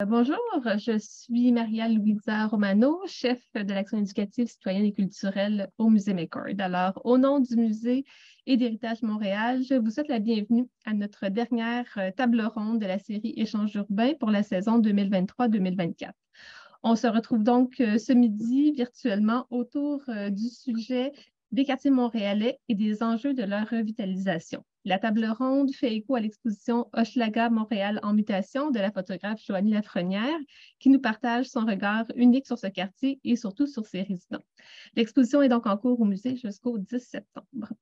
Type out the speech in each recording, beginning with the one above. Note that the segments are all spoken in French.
Bonjour, je suis Maria-Louisa Romano, chef de l'action éducative citoyenne et culturelle au Musée McCord. Alors, au nom du Musée et d'Héritage Montréal, je vous souhaite la bienvenue à notre dernière table ronde de la série Échanges urbains pour la saison 2023-2024. On se retrouve donc ce midi virtuellement autour du sujet des quartiers montréalais et des enjeux de leur revitalisation. La table ronde fait écho à l'exposition Hochelaga Montréal en mutation de la photographe Joanie Lafrenière, qui nous partage son regard unique sur ce quartier et surtout sur ses résidents. L'exposition est donc en cours au musée jusqu'au 10 septembre.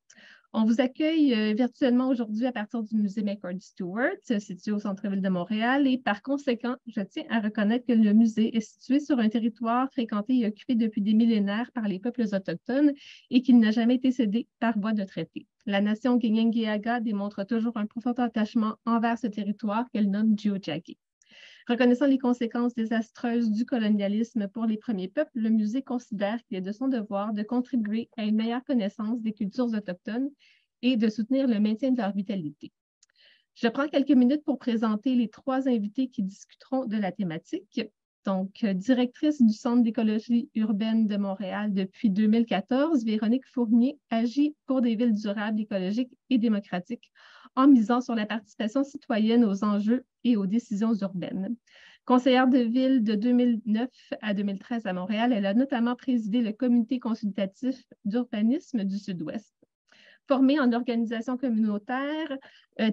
On vous accueille virtuellement aujourd'hui à partir du musée McCord-Stewart, situé au centre-ville de Montréal, et par conséquent, je tiens à reconnaître que le musée est situé sur un territoire fréquenté et occupé depuis des millénaires par les peuples autochtones et qu'il n'a jamais été cédé par voie de traité. La nation Kanien'kehá:ka démontre toujours un profond attachement envers ce territoire qu'elle nomme Tiohtià:ke. Reconnaissant les conséquences désastreuses du colonialisme pour les premiers peuples, le musée considère qu'il est de son devoir de contribuer à une meilleure connaissance des cultures autochtones et de soutenir le maintien de leur vitalité. Je prends quelques minutes pour présenter les trois invités qui discuteront de la thématique. Donc, directrice du Centre d'écologie urbaine de Montréal depuis 2014, Véronique Fournier agit pour des villes durables, écologiques et démocratiques en misant sur la participation citoyenne aux enjeux et aux décisions urbaines. Conseillère de ville de 2009 à 2013 à Montréal, elle a notamment présidé le comité consultatif d'urbanisme du Sud-Ouest. Formée en organisation communautaire,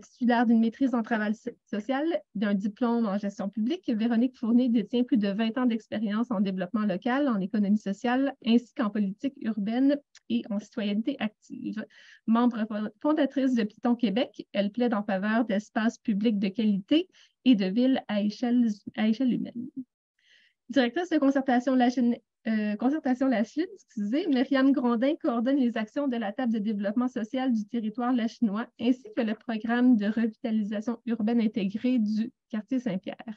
titulaire d'une maîtrise en travail social, d'un diplôme en gestion publique, Véronique Fournier détient plus de 20 ans d'expérience en développement local, en économie sociale, ainsi qu'en politique urbaine et en citoyenneté active. Membre fondatrice de Piton Québec, elle plaide en faveur d'espaces publics de qualité et de villes à échelle humaine. Directrice de concertation La Chine, Myriam Grondin coordonne les actions de la table de développement social du territoire lachinois ainsi que le programme de revitalisation urbaine intégrée du quartier Saint-Pierre.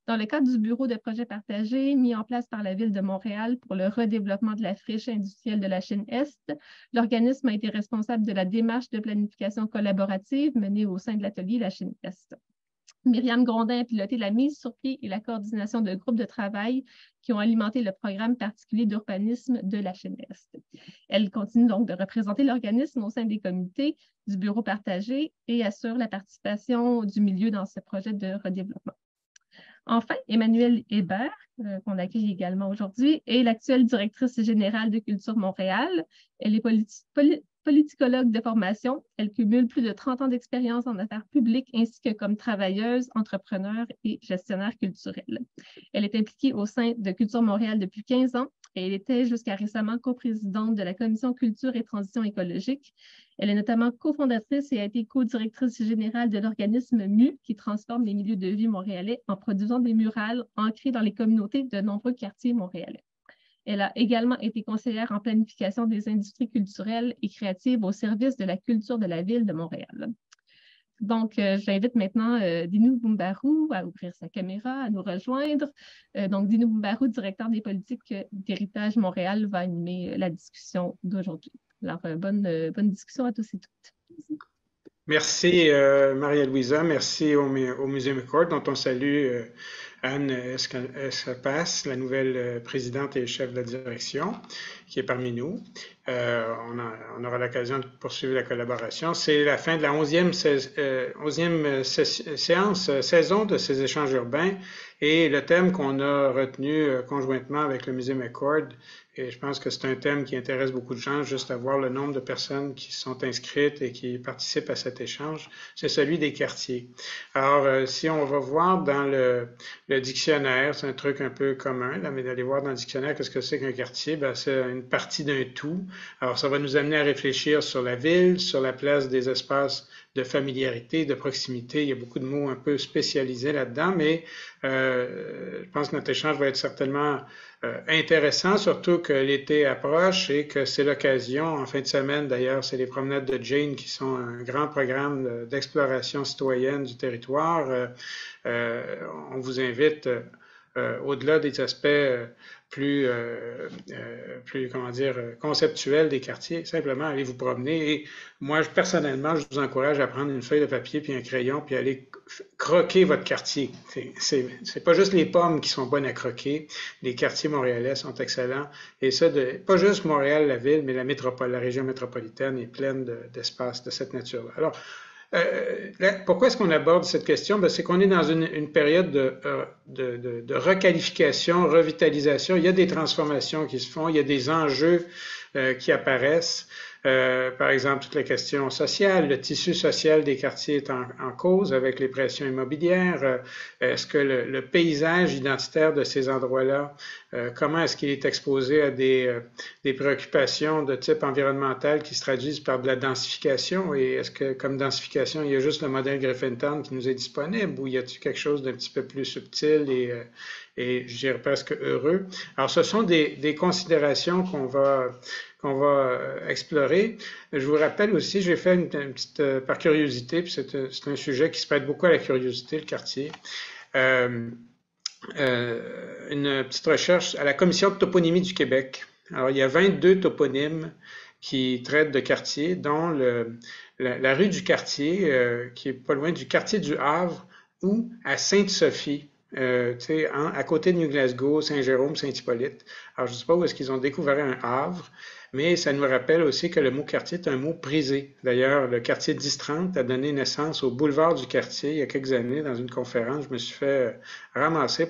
Dans le cadre du bureau de projets partagés mis en place par la Ville de Montréal pour le redéveloppement de la friche industrielle de la Chine-Est, l'organisme a été responsable de la démarche de planification collaborative menée au sein de l'atelier La Chine-Est. Myriam Grondin a piloté la mise sur pied et la coordination de groupes de travail qui ont alimenté le programme particulier d'urbanisme de la Chine-Est. Elle continue donc de représenter l'organisme au sein des comités du bureau partagé et assure la participation du milieu dans ce projet de redéveloppement. Enfin, Emmanuelle Hébert, qu'on accueille également aujourd'hui, est l'actuelle directrice générale de Culture Montréal. Elle est politicologue de formation. Elle cumule plus de 30 ans d'expérience en affaires publiques ainsi que comme travailleuse, entrepreneur et gestionnaire culturel. Elle est impliquée au sein de Culture Montréal depuis 15 ans et elle était jusqu'à récemment coprésidente de la Commission Culture et Transition écologique. Elle est notamment cofondatrice et a été co-directrice générale de l'organisme MU qui transforme les milieux de vie montréalais en produisant des murales ancrées dans les communautés de nombreux quartiers montréalais. Elle a également été conseillère en planification des industries culturelles et créatives au service de la culture de la Ville de Montréal. Donc, j'invite maintenant Dinou Boumbarou à ouvrir sa caméra, à nous rejoindre. Donc, Dinou Boumbarou, directeur des politiques d'Héritage Montréal, va animer la discussion d'aujourd'hui. Alors, bonne discussion à tous et toutes. Merci Maria-Louisa, merci au Musée McCord, dont on salue Anne Escapas, la nouvelle présidente et chef de la direction, qui est parmi nous. On aura l'occasion de poursuivre la collaboration. C'est la fin de la 11e saison de ces échanges urbains et le thème qu'on a retenu conjointement avec le Musée McCord. Et je pense que c'est un thème qui intéresse beaucoup de gens, juste à voir le nombre de personnes qui sont inscrites et qui participent à cet échange, c'est celui des quartiers. Alors, si on va voir dans le dictionnaire, c'est un truc un peu commun, là, mais d'aller voir dans le dictionnaire qu'est-ce que c'est qu'un quartier, ben, c'est une partie d'un tout. Alors, ça va nous amener à réfléchir sur la ville, sur la place des espaces de familiarité, de proximité. Il y a beaucoup de mots un peu spécialisés là-dedans, mais je pense que notre échange va être certainement intéressant, surtout que l'été approche et que c'est l'occasion, en fin de semaine d'ailleurs, c'est les promenades de Jane qui sont un grand programme d'exploration citoyenne du territoire. On vous invite au-delà des aspects plus, comment dire, conceptuels des quartiers, simplement aller vous promener. Et moi, personnellement, je vous encourage à prendre une feuille de papier puis un crayon puis aller croquer votre quartier. C'est pas juste les pommes qui sont bonnes à croquer. Les quartiers montréalais sont excellents. Et ça, pas juste Montréal, la ville, mais la métropole, la région métropolitaine est pleine d'espaces de cette nature-là. Alors, pourquoi est-ce qu'on aborde cette question? Ben, c'est qu'on est dans une période de requalification, revitalisation. Il y a des transformations qui se font, il y a des enjeux qui apparaissent. Par exemple, toute la question sociale, le tissu social des quartiers est en cause avec les pressions immobilières. Est-ce que le paysage identitaire de ces endroits-là, comment est-ce qu'il est exposé à des préoccupations de type environnemental qui se traduisent par de la densification? Et est-ce que, comme densification, il y a juste le modèle Griffintown qui nous est disponible ou y a-t-il quelque chose d'un petit peu plus subtil et je dirais presque heureux? Alors, ce sont des considérations qu'on va explorer. Je vous rappelle aussi, j'ai fait une petite, par curiosité, puis c'est un sujet qui se prête beaucoup à la curiosité, le quartier, une petite recherche à la Commission de toponymie du Québec. Alors, il y a 22 toponymes qui traitent de quartiers, dont la rue du Quartier, qui est pas loin du quartier du Havre, ou à Sainte-Sophie, à côté de New Glasgow, Saint-Jérôme, Saint-Hippolyte. Alors, je ne sais pas où est-ce qu'ils ont découvert un Havre, mais ça nous rappelle aussi que le mot quartier est un mot prisé. D'ailleurs, le quartier 1030 a donné naissance au boulevard du quartier il y a quelques années dans une conférence. Je me suis fait ramasser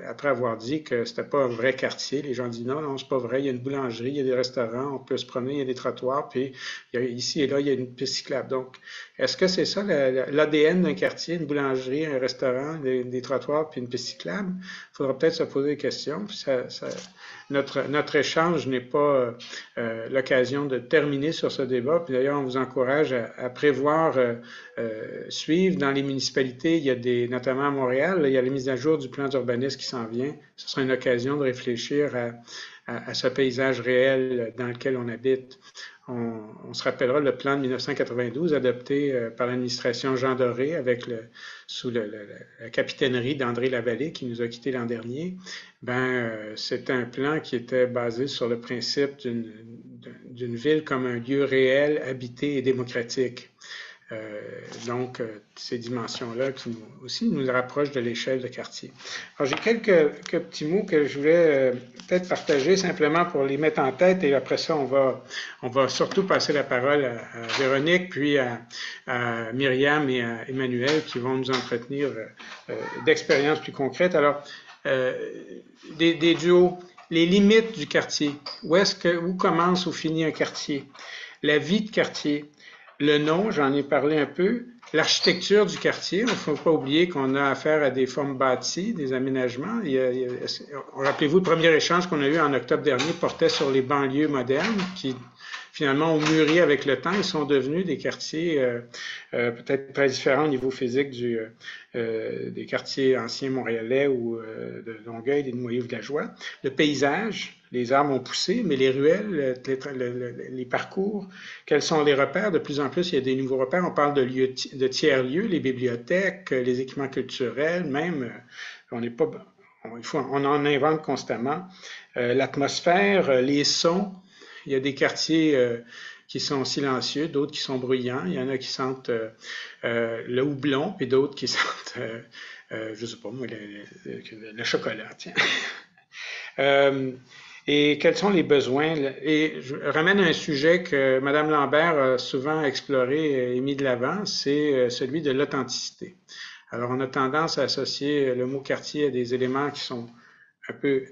après avoir dit que c'était pas un vrai quartier. Les gens disent non, c'est pas vrai. Il y a une boulangerie, il y a des restaurants, on peut se promener, il y a des trottoirs, puis ici et là, il y a une piste cyclable. Donc, est-ce que c'est ça l'ADN d'un quartier, une boulangerie, un restaurant, des trottoirs, puis une piste cyclable? Il faudra peut-être se poser des questions. Puis notre échange n'est pas l'occasion de terminer sur ce débat. Puis d'ailleurs, on vous encourage à prévoir, suivre dans les municipalités. Il y a notamment à Montréal, il y a la mise à jour du plan d'urbanisme qui s'en vient. Ce sera une occasion de réfléchir à ce paysage réel dans lequel on habite. On se rappellera le plan de 1992 adopté par l'administration Jean Doré sous la capitainerie d'André Lavallée qui nous a quittés l'an dernier. C'était un plan qui était basé sur le principe d'une ville comme un lieu réel, habité et démocratique. Donc, ces dimensions-là qui aussi nous rapprochent de l'échelle de quartier. Alors, j'ai quelques petits mots que je voulais peut-être partager simplement pour les mettre en tête et après ça, on va surtout passer la parole à Véronique, puis à Myriam et à Emmanuel qui vont nous entretenir d'expériences plus concrètes. Alors, des duos, les limites du quartier. Où commence ou finit un quartier? La vie de quartier. Le nom, j'en ai parlé un peu. L'architecture du quartier, il ne faut pas oublier qu'on a affaire à des formes bâties, des aménagements. Rappelez-vous, le premier échange qu'on a eu en octobre dernier portait sur les banlieues modernes qui finalement ont mûri avec le temps et sont devenus des quartiers peut-être très différents au niveau physique des quartiers anciens montréalais ou de Longueuil, des Noyaux-Villageois. Le paysage, les arbres ont poussé, mais les ruelles, les parcours, quels sont les repères? De plus en plus, il y a des nouveaux repères. On parle de tiers-lieux, les bibliothèques, les équipements culturels, même, on en invente constamment. L'atmosphère, les sons. Il y a des quartiers qui sont silencieux, d'autres qui sont bruyants. Il y en a qui sentent le houblon, puis d'autres qui sentent, je sais pas moi, le chocolat, tiens. Et quels sont les besoins? Et je ramène un sujet que Mme Lambert a souvent exploré et mis de l'avant, c'est celui de l'authenticité. Alors, on a tendance à associer le mot quartier à des éléments qui sont un peu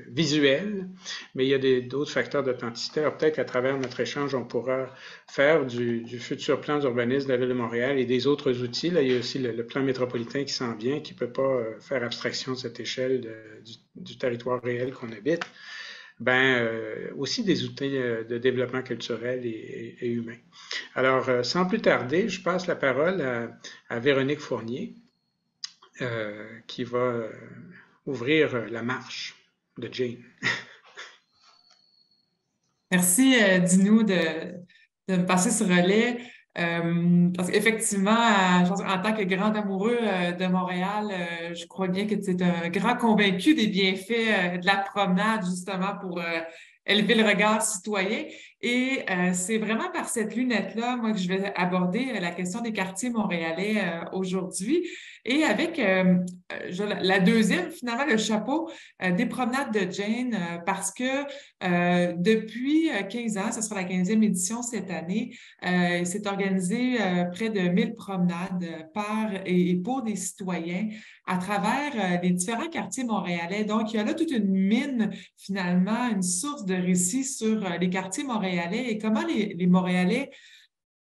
visuels, mais il y a d'autres facteurs d'authenticité. Alors, peut-être qu'à travers notre échange, on pourra faire du futur plan d'urbanisme de la Ville de Montréal et des autres outils. Là, il y a aussi le plan métropolitain qui s'en vient, qui ne peut pas faire abstraction de cette échelle du territoire réel qu'on habite. Aussi des outils de développement culturel et humain. Alors, sans plus tarder, je passe la parole à Véronique Fournier, qui va ouvrir la marche de Jane. Merci, Dino, de me passer ce relais. Parce qu'effectivement, je pense en tant que grand amoureux de Montréal, je crois bien que tu es un grand convaincu des bienfaits de la promenade, justement, pour élever le regard citoyen. Et c'est vraiment par cette lunette-là, moi, que je vais aborder la question des quartiers montréalais aujourd'hui. Et avec la deuxième, finalement, le chapeau des promenades de Jane, parce que depuis 15 ans, ce sera la 15e édition cette année, il s'est organisé près de 1000 promenades par et pour des citoyens à travers les différents quartiers montréalais. Donc, il y a là toute une mine, finalement, une source de récits sur les quartiers montréalais et comment les Montréalais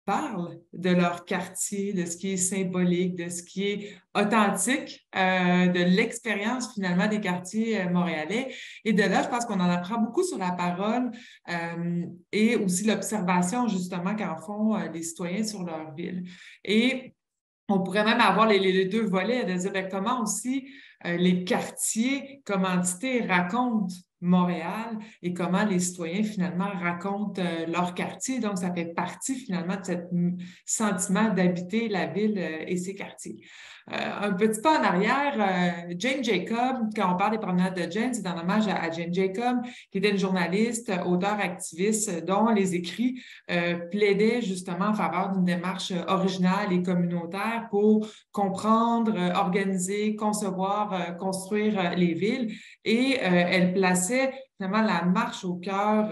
parlent de leur quartier, de ce qui est symbolique, de ce qui est authentique, de l'expérience finalement des quartiers montréalais. Et de là, je pense qu'on en apprend beaucoup sur la parole et aussi l'observation justement qu'en font les citoyens sur leur ville. Et on pourrait même avoir les deux volets, de dire comment aussi les quartiers comme entité racontent Montréal et comment les citoyens finalement racontent leur quartier. Donc, ça fait partie finalement de ce sentiment d'habiter la ville et ses quartiers. Un petit pas en arrière, Jane Jacob, quand on parle des promenades de Jane, c'est en hommage à Jane Jacob, qui était une journaliste, auteure, activiste, dont les écrits plaidaient justement en faveur d'une démarche originale et communautaire pour comprendre, organiser, concevoir, construire les villes. Et elle plaçait finalement la marche au cœur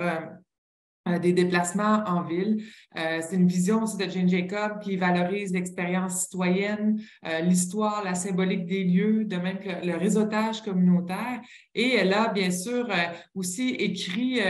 des déplacements en ville. C'est une vision aussi de Jane Jacob qui valorise l'expérience citoyenne, l'histoire, la symbolique des lieux, de même que le réseautage communautaire. Et elle a bien sûr aussi écrit,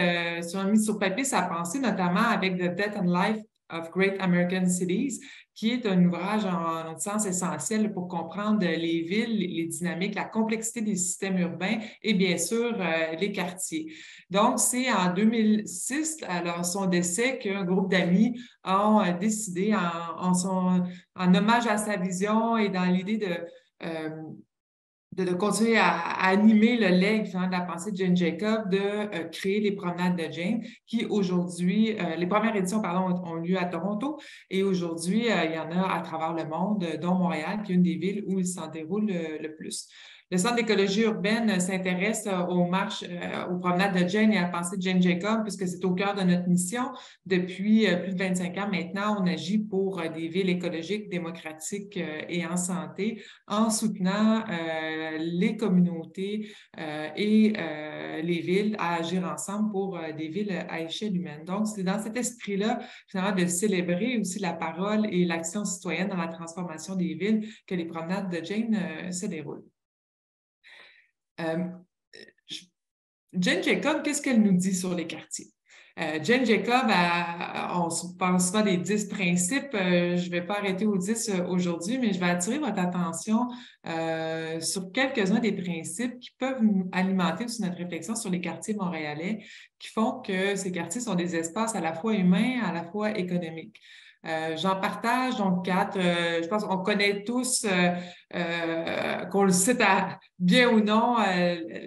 mis sur papier sa pensée, notamment avec The Death and Life of Great American Cities, qui est un ouvrage en notre sens essentiel pour comprendre les villes, les dynamiques, la complexité des systèmes urbains et bien sûr les quartiers. Donc, c'est en 2006, alors son décès, qu'un groupe d'amis ont décidé en hommage à sa vision et dans l'idée de continuer à animer le legs de la pensée de Jane Jacob, de créer les promenades de Jane, qui aujourd'hui, les premières éditions, pardon, ont lieu à Toronto, et aujourd'hui, il y en a à travers le monde, dont Montréal, qui est une des villes où il s'en déroule le plus. Le Centre d'écologie urbaine s'intéresse aux marches, aux promenades de Jane et à la pensée de Jane Jacob, puisque c'est au cœur de notre mission. Depuis plus de 25 ans maintenant, on agit pour des villes écologiques, démocratiques et en santé, en soutenant les communautés et les villes à agir ensemble pour des villes à échelle humaine. Donc, c'est dans cet esprit-là, finalement, de célébrer aussi la parole et l'action citoyenne dans la transformation des villes que les promenades de Jane se déroulent. Jane Jacob, qu'est-ce qu'elle nous dit sur les quartiers? Jane Jacob, on pense souvent des 10 principes. Je ne vais pas arrêter aux 10 aujourd'hui, mais je vais attirer votre attention sur quelques-uns des principes qui peuvent alimenter aussi notre réflexion sur les quartiers montréalais, qui font que ces quartiers sont des espaces à la fois humains, à la fois économiques. J'en partage donc 4. Je pense qu'on connaît tous, qu'on le cite bien ou non,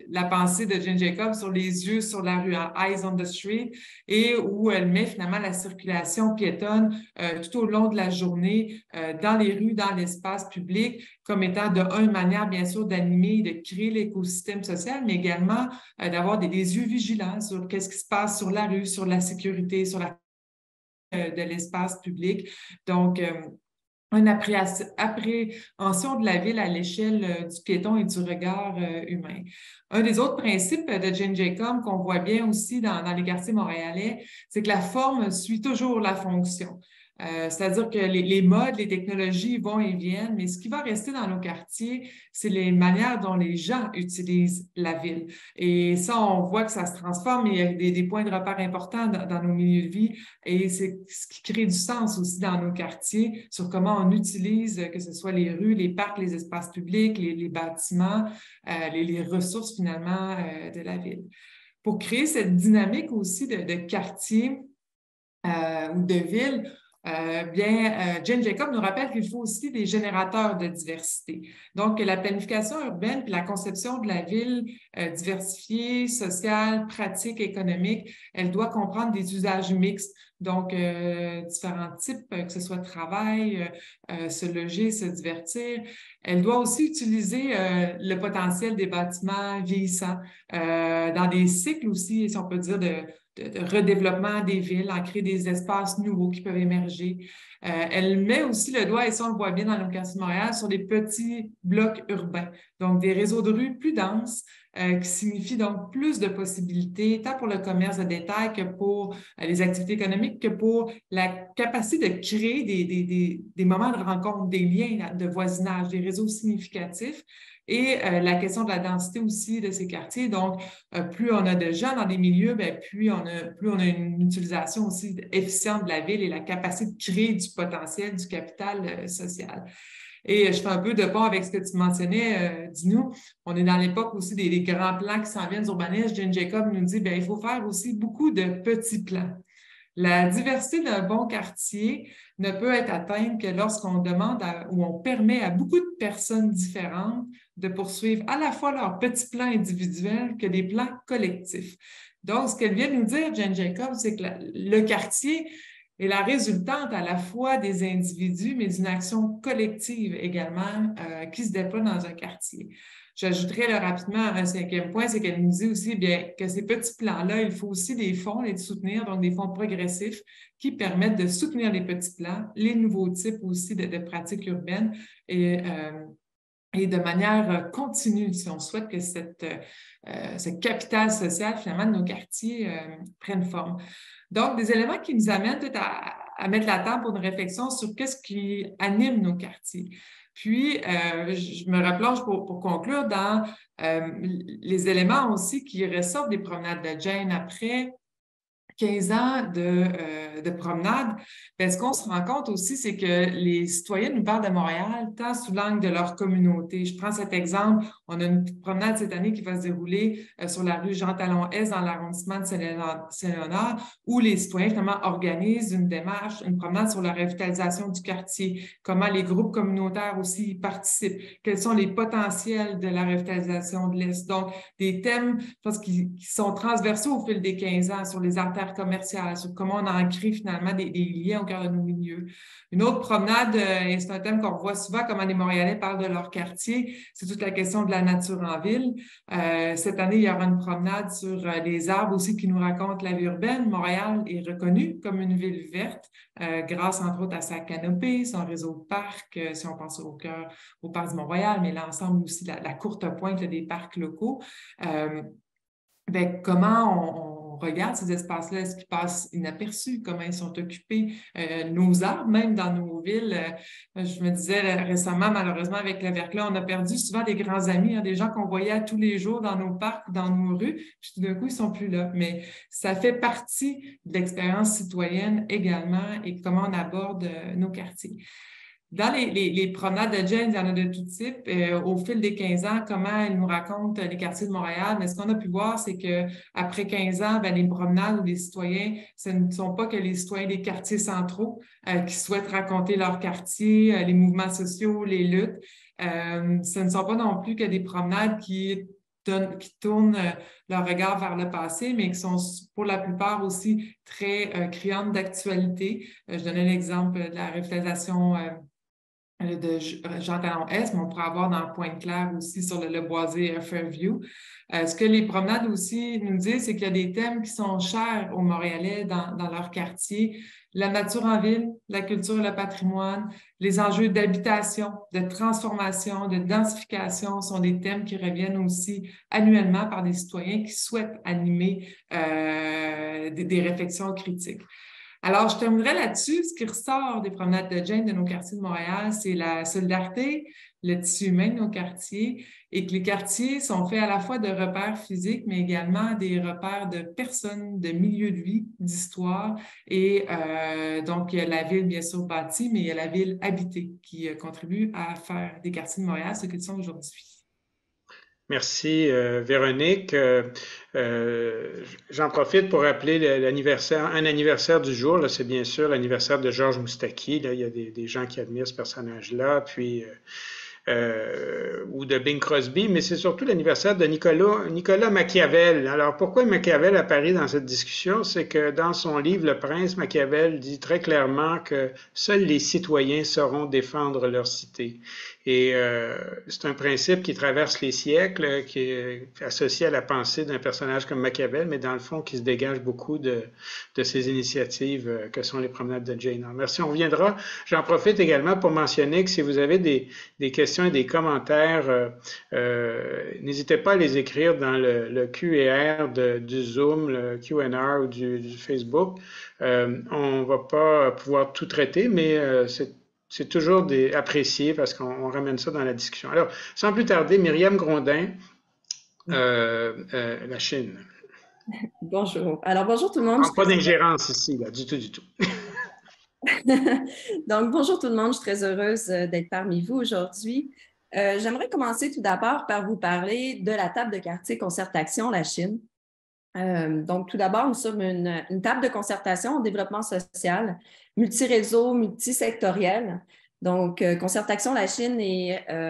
la pensée de Jane Jacob sur les yeux sur la rue, Eyes on the Street, et où elle met finalement la circulation piétonne tout au long de la journée dans les rues, dans l'espace public, comme étant une manière bien sûr d'animer, de créer l'écosystème social, mais également d'avoir des yeux vigilants sur qu'est-ce qui se passe sur la rue, sur la sécurité, sur la de l'espace public. Donc, une appréhension de la ville à l'échelle du piéton et du regard humain. Un des autres principes de Jane Jacob qu'on voit bien aussi dans les quartiers montréalais, c'est que la forme suit toujours la fonction. C'est-à-dire que les modes, les technologies vont et viennent, mais ce qui va rester dans nos quartiers, c'est les manières dont les gens utilisent la ville. Et ça, on voit que ça se transforme, il y a des points de repère importants dans nos milieux de vie, et c'est ce qui crée du sens aussi dans nos quartiers sur comment on utilise, que ce soit les rues, les parcs, les espaces publics, les bâtiments, les ressources finalement de la ville. Pour créer cette dynamique aussi de quartier ou de ville, Jane Jacobs nous rappelle qu'il faut aussi des générateurs de diversité. Donc, la planification urbaine puis la conception de la ville diversifiée, sociale, pratique, économique, elle doit comprendre des usages mixtes. Donc, différents types, que ce soit travail, se loger, se divertir. Elle doit aussi utiliser le potentiel des bâtiments vieillissants dans des cycles aussi, si on peut dire, de redéveloppement des villes, en créer des espaces nouveaux qui peuvent émerger. Elle met aussi le doigt, et ça on le voit bien dans nos quartiers de Montréal, sur des petits blocs urbains, donc des réseaux de rues plus denses, qui signifient donc plus de possibilités, tant pour le commerce de détail que pour les activités économiques, que pour la capacité de créer des moments de rencontre, des liens de voisinage, des réseaux significatifs. Et la question de la densité aussi de ces quartiers. Donc, plus on a de gens dans des milieux, bien, plus on a une utilisation aussi efficiente de la ville et la capacité de créer du potentiel, du capital social. Et je fais un peu de pont avec ce que tu mentionnais, dis-nous. On est dans l'époque aussi des grands plans qui s'en viennent urbanistes. Jane Jacobs nous dit, bien, il faut faire aussi beaucoup de petits plans. La diversité d'un bon quartier ne peut être atteinte que lorsqu'on demande ou on permet à beaucoup de personnes différentes de poursuivre à la fois leurs petits plans individuels que des plans collectifs. Donc, ce qu'elle vient nous dire, Jane Jacobs, c'est que le quartier est la résultante à la fois des individus, mais d'une action collective également qui se déploie dans un quartier. J'ajouterais rapidement un cinquième point, c'est qu'elle nous dit aussi bien, que ces petits plans-là, il faut aussi des fonds et de soutenir, donc des fonds progressifs qui permettent de soutenir les petits plans, les nouveaux types aussi de pratiques urbaines et de manière continue, si on souhaite que ce capital social, finalement, de nos quartiers prenne forme. Donc, des éléments qui nous amènent peut-être à mettre la table pour une réflexion sur qu'est-ce qui anime nos quartiers. Puis, je me replonge pour conclure dans les éléments aussi qui ressortent des promenades de Jane après 15 ans de promenade. Ce qu'on se rend compte aussi, c'est que les citoyens nous parlent de Montréal tant sous l'angle de leur communauté. Je prends cet exemple. On a une promenade cette année qui va se dérouler sur la rue Jean-Talon-Est dans l'arrondissement de Saint-Léonard, où les citoyens finalement organisent une démarche, une promenade sur la revitalisation du quartier, comment les groupes communautaires aussi y participent, quels sont les potentiels de la revitalisation de l'Est. Donc, des thèmes, je pense, qui sont transversaux au fil des 15 ans sur les artères commerciales, sur comment on en crée finalement des liens au cœur de nos milieux. Une autre promenade, et c'est un thème qu'on voit souvent, comment les Montréalais parlent de leur quartier, c'est toute la question de la nature en ville. Cette année, il y aura une promenade sur les arbres aussi qui nous raconte la vie urbaine. Montréal est reconnue comme une ville verte, grâce entre autres à sa canopée, son réseau de parcs, si on pense au parc du Mont-Royal, mais l'ensemble aussi, la courte pointe des parcs locaux. Comment on regarde ces espaces-là, est-ce qu'ils passent inaperçus, comment ils sont occupés, nos arbres, même dans nos villes. Je me disais récemment, malheureusement, avec le verglas, on a perdu souvent des grands amis, des gens qu'on voyait tous les jours dans nos parcs ou dans nos rues, puis tout d'un coup, ils ne sont plus là. Mais ça fait partie de l'expérience citoyenne également et comment on aborde nos quartiers. Dans les promenades de Jane, il y en a de tout type. Au fil des 15 ans, comment elle nous raconte les quartiers de Montréal. Mais ce qu'on a pu voir, c'est qu'après 15 ans, les promenades ou les citoyens, ce ne sont pas que les citoyens des quartiers centraux qui souhaitent raconter leur quartier, les mouvements sociaux, les luttes. Ce ne sont pas non plus que des promenades qui tournent leur regard vers le passé, mais qui sont pour la plupart aussi très criantes d'actualité. Je donnais l'exemple de la revitalisation de Jean-Talon-Est, mais on pourrait avoir dans Pointe-Claire aussi sur le Boisé Fairview. Ce que les promenades aussi nous disent, c'est qu'il y a des thèmes qui sont chers aux Montréalais dans leur quartier. La nature en ville, la culture et le patrimoine, les enjeux d'habitation, de transformation, de densification sont des thèmes qui reviennent aussi annuellement par des citoyens qui souhaitent animer des réflexions critiques. Alors, je terminerai là-dessus. Ce qui ressort des promenades de Jane de nos quartiers de Montréal, c'est la solidarité, le tissu humain de nos quartiers et que les quartiers sont faits à la fois de repères physiques, mais également des repères de personnes, de milieux de vie, d'histoire. Et donc, il y a la ville, bien sûr, bâtie, mais il y a la ville habitée qui contribue à faire des quartiers de Montréal ce qu'ils sont aujourd'hui. Merci, Véronique. J'en profite pour rappeler un anniversaire du jour. Là, c'est bien sûr l'anniversaire de Georges Moustaki. Là, il y a des gens qui admirent ce personnage-là. Puis, ou de Bing Crosby, mais c'est surtout l'anniversaire de Nicolas Machiavel. Alors, pourquoi Machiavel apparaît dans cette discussion? C'est que dans son livre Le Prince, Machiavel dit très clairement que seuls les citoyens sauront défendre leur cité. Et c'est un principe qui traverse les siècles, qui est associé à la pensée d'un personnage comme Machiavel, mais dans le fond, qui se dégage beaucoup de ces initiatives que sont les promenades de Jane Eyre. Merci, on reviendra. J'en profite également pour mentionner que si vous avez des questions et des commentaires, n'hésitez pas à les écrire dans le Q&R du Zoom, le Q&R ou du Facebook. On ne va pas pouvoir tout traiter, mais c'est toujours apprécié parce qu'on ramène ça dans la discussion. Alors, sans plus tarder, Myriam Grondin, la Chine. Bonjour. Alors, bonjour tout le monde. Pas d'ingérence ici, là, du tout, du tout. Donc, bonjour tout le monde. Je suis très heureuse d'être parmi vous aujourd'hui. J'aimerais commencer tout d'abord par vous parler de la table de quartier Concertation La Chine. Donc, tout d'abord, nous sommes une table de concertation en développement social, multiréseau, multisectoriel. Donc, Concertation La Chine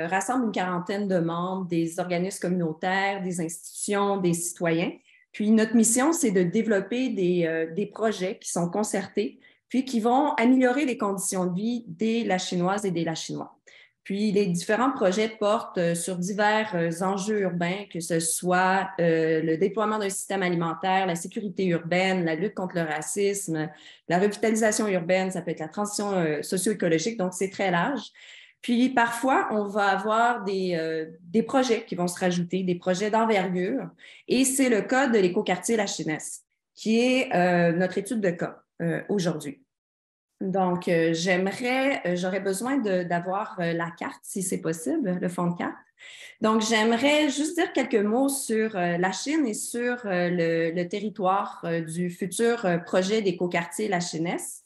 rassemble une quarantaine de membres, des organismes communautaires, des institutions, des citoyens. Puis, notre mission, c'est de développer des projets qui sont concertés, puis qui vont améliorer les conditions de vie des Lachinoises et des Lachinois. Puis, les différents projets portent sur divers enjeux urbains, que ce soit le déploiement d'un système alimentaire, la sécurité urbaine, la lutte contre le racisme, la revitalisation urbaine, ça peut être la transition socio-écologique, donc c'est très large. Puis, parfois, on va avoir des projets qui vont se rajouter, des projets d'envergure, et c'est le cas de l'écoquartier La Chinesse, qui est notre étude de cas aujourd'hui. Donc, j'aurais besoin d'avoir la carte, si c'est possible, le fond de carte. Donc, j'aimerais juste dire quelques mots sur la Chine et sur le territoire du futur projet d'écoquartier La Chinesse.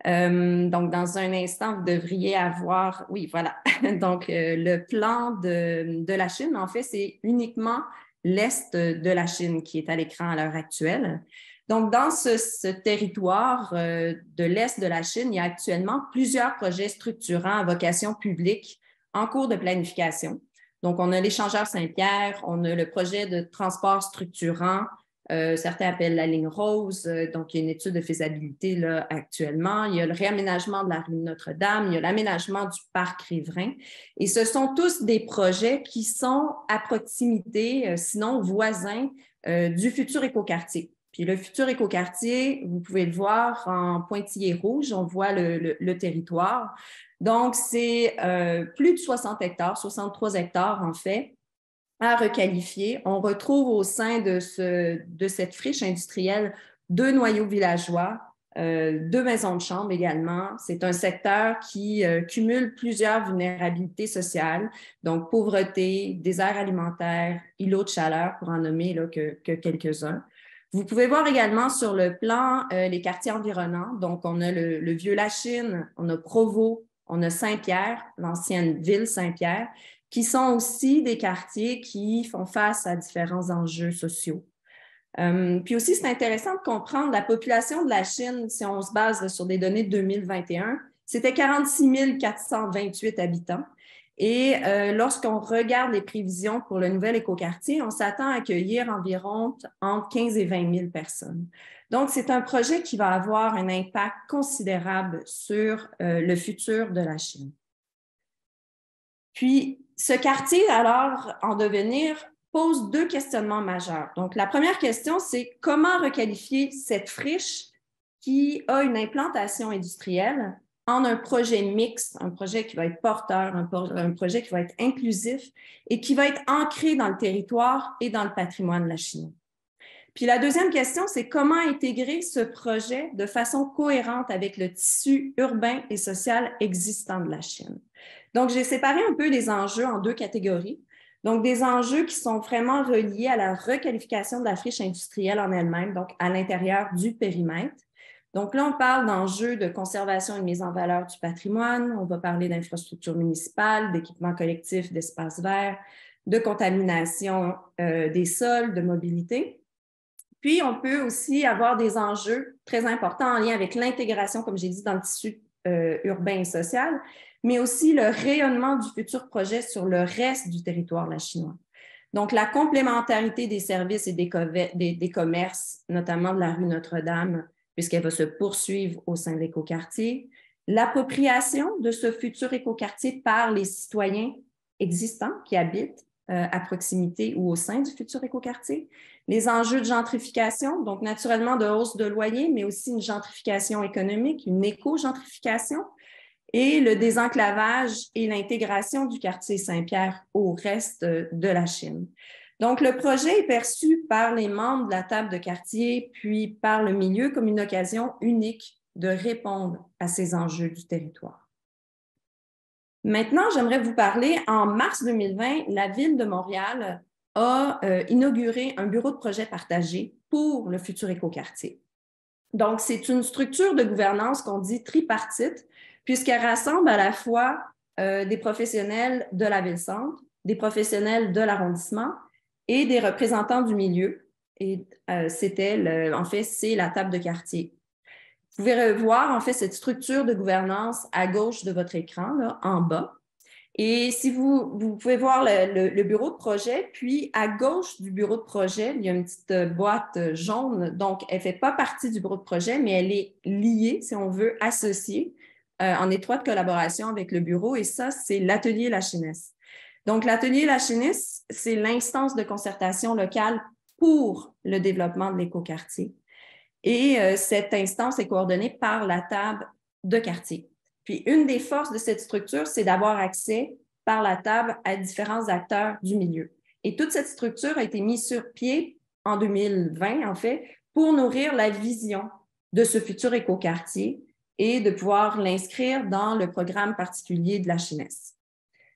Donc, dans un instant, vous devriez avoir... Oui, voilà. Donc, le plan de la Chine, en fait, c'est uniquement l'Est de la Chine qui est à l'écran à l'heure actuelle. Donc, dans ce territoire de l'Est de la Chine, il y a actuellement plusieurs projets structurants à vocation publique en cours de planification. Donc, on a l'échangeur Saint-Pierre, on a le projet de transport structurant, certains appellent la ligne rose, donc il y a une étude de faisabilité là, actuellement. Il y a le réaménagement de la rue Notre-Dame, il y a l'aménagement du parc riverain. Et ce sont tous des projets qui sont à proximité, sinon voisins, du futur écoquartier. Puis le futur écoquartier, vous pouvez le voir en pointillé rouge, on voit le territoire. Donc, c'est plus de 60 hectares, 63 hectares en fait, à requalifier. On retrouve au sein de cette friche industrielle 2 noyaux villageois, 2 maisons de chambre également. C'est un secteur qui cumule plusieurs vulnérabilités sociales, donc pauvreté, désert alimentaire, îlots de chaleur, pour en nommer là, que quelques-uns. Vous pouvez voir également sur le plan les quartiers environnants. Donc, on a le Vieux-Lachine, on a Provo, on a Saint-Pierre, l'ancienne ville Saint-Pierre, qui sont aussi des quartiers qui font face à différents enjeux sociaux. Puis aussi, c'est intéressant de comprendre la population de la Chine, si on se base sur des données de 2021, c'était 46 428 habitants. Et lorsqu'on regarde les prévisions pour le nouvel écoquartier, on s'attend à accueillir environ entre 15 et 20 000 personnes. Donc, c'est un projet qui va avoir un impact considérable sur le futur de la Chine. Puis, ce quartier, alors, en devenir, pose 2 questionnements majeurs. Donc, la première question, c'est comment requalifier cette friche qui a une implantation industrielle en un projet mixte, un projet qui va être porteur, un projet qui va être inclusif et qui va être ancré dans le territoire et dans le patrimoine de la Chine. Puis la deuxième question, c'est comment intégrer ce projet de façon cohérente avec le tissu urbain et social existant de la Chine. Donc, j'ai séparé un peu les enjeux en 2 catégories. Donc, des enjeux qui sont vraiment reliés à la requalification de la friche industrielle en elle-même, donc à l'intérieur du périmètre. Donc là, on parle d'enjeux de conservation et de mise en valeur du patrimoine. On va parler d'infrastructures municipales, d'équipements collectifs, d'espaces verts, de contamination des sols, de mobilité. Puis, on peut aussi avoir des enjeux très importants en lien avec l'intégration, comme j'ai dit, dans le tissu urbain et social, mais aussi le rayonnement du futur projet sur le reste du territoire lachinois. Donc, la complémentarité des services et des commerces, notamment de la rue Notre-Dame, puisqu'elle va se poursuivre au sein de l'écoquartier, l'appropriation de ce futur écoquartier par les citoyens existants qui habitent à proximité ou au sein du futur écoquartier, les enjeux de gentrification, donc naturellement de hausse de loyer, mais aussi une gentrification économique, une éco-gentrification, et le désenclavage et l'intégration du quartier Saint-Pierre au reste de la Chine. Donc, le projet est perçu par les membres de la table de quartier, puis par le milieu comme une occasion unique de répondre à ces enjeux du territoire. Maintenant, j'aimerais vous parler, en mars 2020, la Ville de Montréal a inauguré un bureau de projet partagé pour le futur écoquartier. Donc, c'est une structure de gouvernance qu'on dit tripartite, puisqu'elle rassemble à la fois des professionnels de la ville-centre, des professionnels de l'arrondissement et des représentants du milieu. Et en fait, c'est la table de quartier. Vous pouvez voir, en fait, cette structure de gouvernance à gauche de votre écran, là, en bas. Et si vous pouvez voir le bureau de projet, puis à gauche du bureau de projet, il y a une petite boîte jaune. Donc, elle ne fait pas partie du bureau de projet, mais elle est liée, si on veut, associée en étroite collaboration avec le bureau. Et ça, c'est l'atelier Lachinesse. Donc, l'atelier Lachinesse, c'est l'instance de concertation locale pour le développement de l'écoquartier. Et cette instance est coordonnée par la table de quartier. Puis, une des forces de cette structure, c'est d'avoir accès par la table à différents acteurs du milieu. Et toute cette structure a été mise sur pied en 2020, en fait, pour nourrir la vision de ce futur écoquartier et de pouvoir l'inscrire dans le programme particulier de Lachinesse.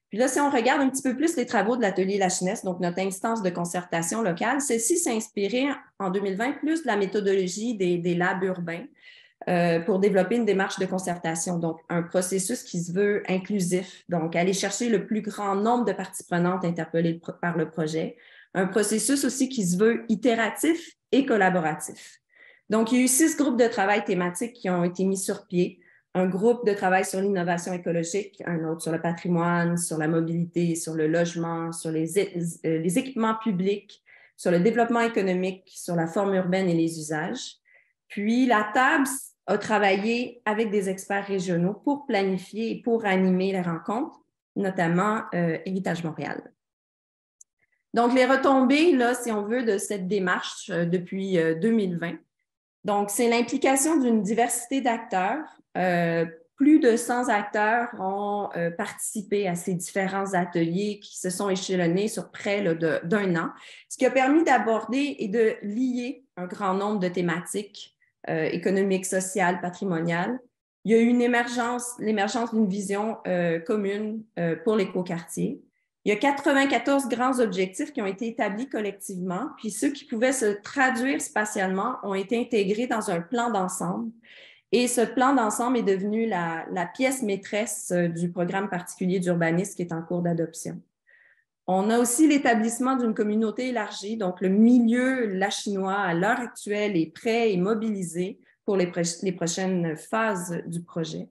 Puis là, si on regarde un petit peu plus les travaux de l'atelier Lachinesse, donc notre instance de concertation locale, celle-ci s'est inspirée en 2020 plus de la méthodologie des labs urbains, pour développer une démarche de concertation, donc un processus qui se veut inclusif, donc aller chercher le plus grand nombre de parties prenantes interpellées par le projet, un processus aussi qui se veut itératif et collaboratif. Donc, il y a eu 6 groupes de travail thématiques qui ont été mis sur pied, un groupe de travail sur l'innovation écologique, un autre sur le patrimoine, sur la mobilité, sur le logement, sur les équipements publics, sur le développement économique, sur la forme urbaine et les usages. Puis, la table a travaillé avec des experts régionaux pour planifier et pour animer les rencontres, notamment Héritage Montréal. Donc, les retombées, là, si on veut, de cette démarche depuis 2020. Donc, c'est l'implication d'une diversité d'acteurs. Plus de 100 acteurs ont participé à ces différents ateliers qui se sont échelonnés sur près d'un an, ce qui a permis d'aborder et de lier un grand nombre de thématiques économique, sociale, patrimoniale. Il y a eu l'émergence d'une vision commune pour l'écoquartier. Il y a 94 grands objectifs qui ont été établis collectivement, puis ceux qui pouvaient se traduire spatialement ont été intégrés dans un plan d'ensemble. Et ce plan d'ensemble est devenu la pièce maîtresse du programme particulier d'urbanisme qui est en cours d'adoption. On a aussi l'établissement d'une communauté élargie, donc le milieu lachinois à l'heure actuelle est prêt et mobilisé pour les prochaines phases du projet.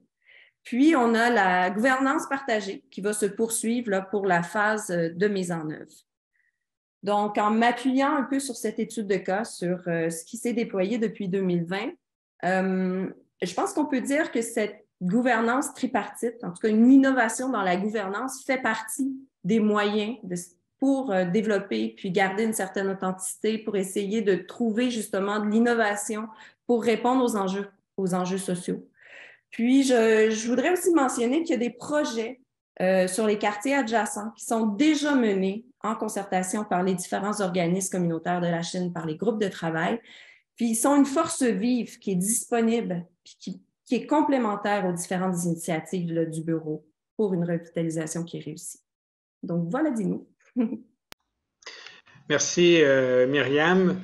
Puis, on a la gouvernance partagée qui va se poursuivre là, pour la phase de mise en œuvre. Donc, en m'appuyant un peu sur cette étude de cas, sur ce qui s'est déployé depuis 2020, je pense qu'on peut dire que cette gouvernance tripartite, en tout cas une innovation dans la gouvernance, fait partie des moyens pour développer puis garder une certaine authenticité, pour essayer de trouver justement de l'innovation pour répondre aux enjeux sociaux. Puis, je voudrais aussi mentionner qu'il y a des projets sur les quartiers adjacents qui sont déjà menés en concertation par les différents organismes communautaires de la Chine, par les groupes de travail. Puis, ils sont une force vive qui est disponible puis qui est complémentaire aux différentes initiatives là, du bureau pour une revitalisation qui est réussie. Donc, voilà, dis-nous. Merci, Myriam.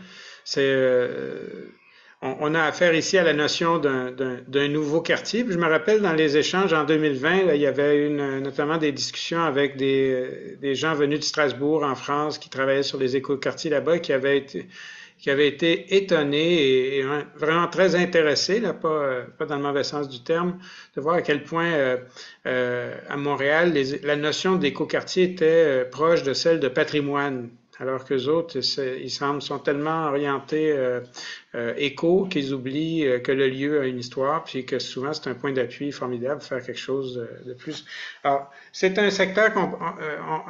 on a affaire ici à la notion d'un nouveau quartier. Puis je me rappelle dans les échanges en 2020, là, il y avait notamment des discussions avec des gens venus de Strasbourg en France qui travaillaient sur les écoquartiers là-bas, qui avaient été étonnés et vraiment très intéressés, là, pas dans le mauvais sens du terme, de voir à quel point à Montréal, la notion d'écoquartier était proche de celle de patrimoine. Alors qu'eux autres, ils sont tellement orientés éco qu'ils oublient que le lieu a une histoire, puis que souvent c'est un point d'appui formidable pour faire quelque chose de plus. Alors, c'est un secteur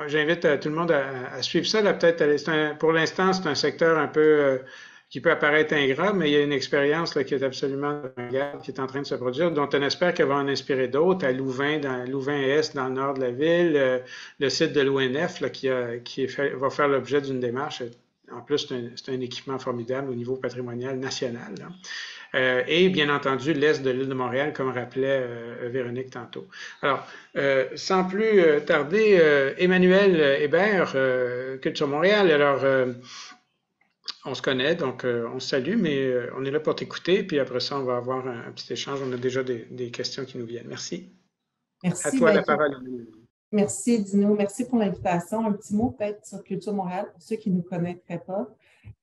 j'invite tout le monde à suivre ça. Là, peut-être, pour l'instant, c'est un secteur un peu qui peut apparaître ingrat, mais il y a une expérience là, qui est absolument regarde, qui est en train de se produire, dont on espère qu'elle va en inspirer d'autres, à Louvain-Est, dans le nord de la ville, le site de l'ONF là, va faire l'objet d'une démarche. En plus, c'est un équipement formidable au niveau patrimonial national. Là. Et bien entendu, l'Est de l'île de Montréal, comme rappelait Véronique tantôt. Alors, sans plus tarder, Emmanuel Hébert, Culture Montréal. Alors, on se connaît, donc on se salue, mais on est là pour t'écouter, puis après ça, on va avoir un petit échange. On a déjà des questions qui nous viennent. Merci. Merci. À toi la parole. Merci, Dino. Merci pour l'invitation. Un petit mot peut-être sur Culture Montréal pour ceux qui ne nous connaîtraient pas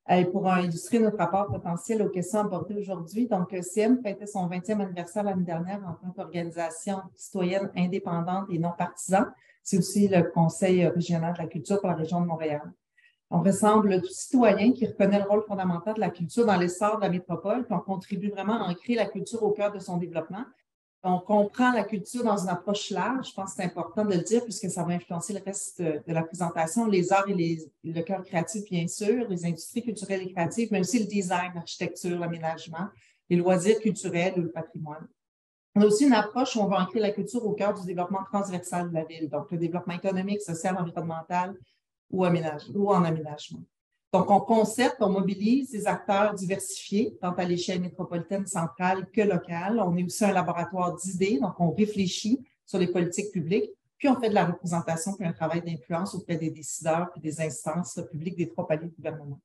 et pour illustrer notre rapport potentiel aux questions abordées aujourd'hui. Donc, CM fêtait son 20e anniversaire l'année dernière en tant qu'organisation citoyenne indépendante et non partisane. C'est aussi le Conseil régional de la culture pour la région de Montréal. On ressemble tout citoyen qui reconnaît le rôle fondamental de la culture dans l'essor de la métropole, puis on contribue vraiment à ancrer la culture au cœur de son développement. On comprend la culture dans une approche large, je pense que c'est important de le dire puisque ça va influencer le reste de la présentation, les arts et le cœur créatif, bien sûr, les industries culturelles et créatives, mais aussi le design, l'architecture, l'aménagement, les loisirs culturels ou le patrimoine. On a aussi une approche où on va ancrer la culture au cœur du développement transversal de la ville, donc le développement économique, social, environnemental ou en aménagement. Donc, on concerte, on mobilise des acteurs diversifiés, tant à l'échelle métropolitaine, centrale que locale. On est aussi un laboratoire d'idées, donc on réfléchit sur les politiques publiques, puis on fait de la représentation puis un travail d'influence auprès des décideurs et des instances publiques des 3 paliers de gouvernement.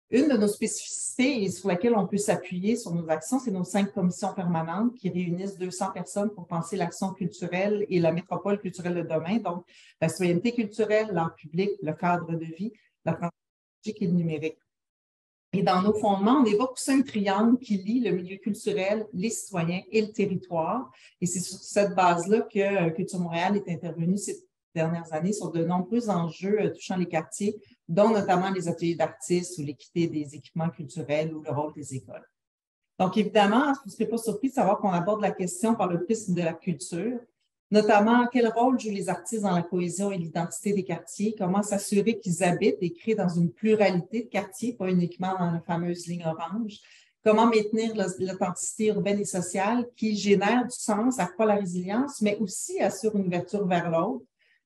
Une de nos spécificités et sur laquelle on peut s'appuyer sur nos actions, c'est nos 5 commissions permanentes qui réunissent 200 personnes pour penser l'action culturelle et la métropole culturelle de demain, donc la citoyenneté culturelle, l'art public, le cadre de vie, la transition et le numérique. Et dans nos fondements, on évoque aussi un triangle qui lie le milieu culturel, les citoyens et le territoire. Et c'est sur cette base-là que Culture Montréal est intervenue ces dernières années sur de nombreux enjeux touchant les quartiers, dont notamment les ateliers d'artistes ou l'équité des équipements culturels ou le rôle des écoles. Donc, évidemment, vous ne serez pas surpris de savoir qu'on aborde la question par le prisme de la culture, notamment quel rôle jouent les artistes dans la cohésion et l'identité des quartiers, comment s'assurer qu'ils habitent et créent dans une pluralité de quartiers, pas uniquement dans la fameuse ligne orange, comment maintenir l'authenticité urbaine et sociale qui génère du sens, accroît la résilience, mais aussi assure une ouverture vers l'autre,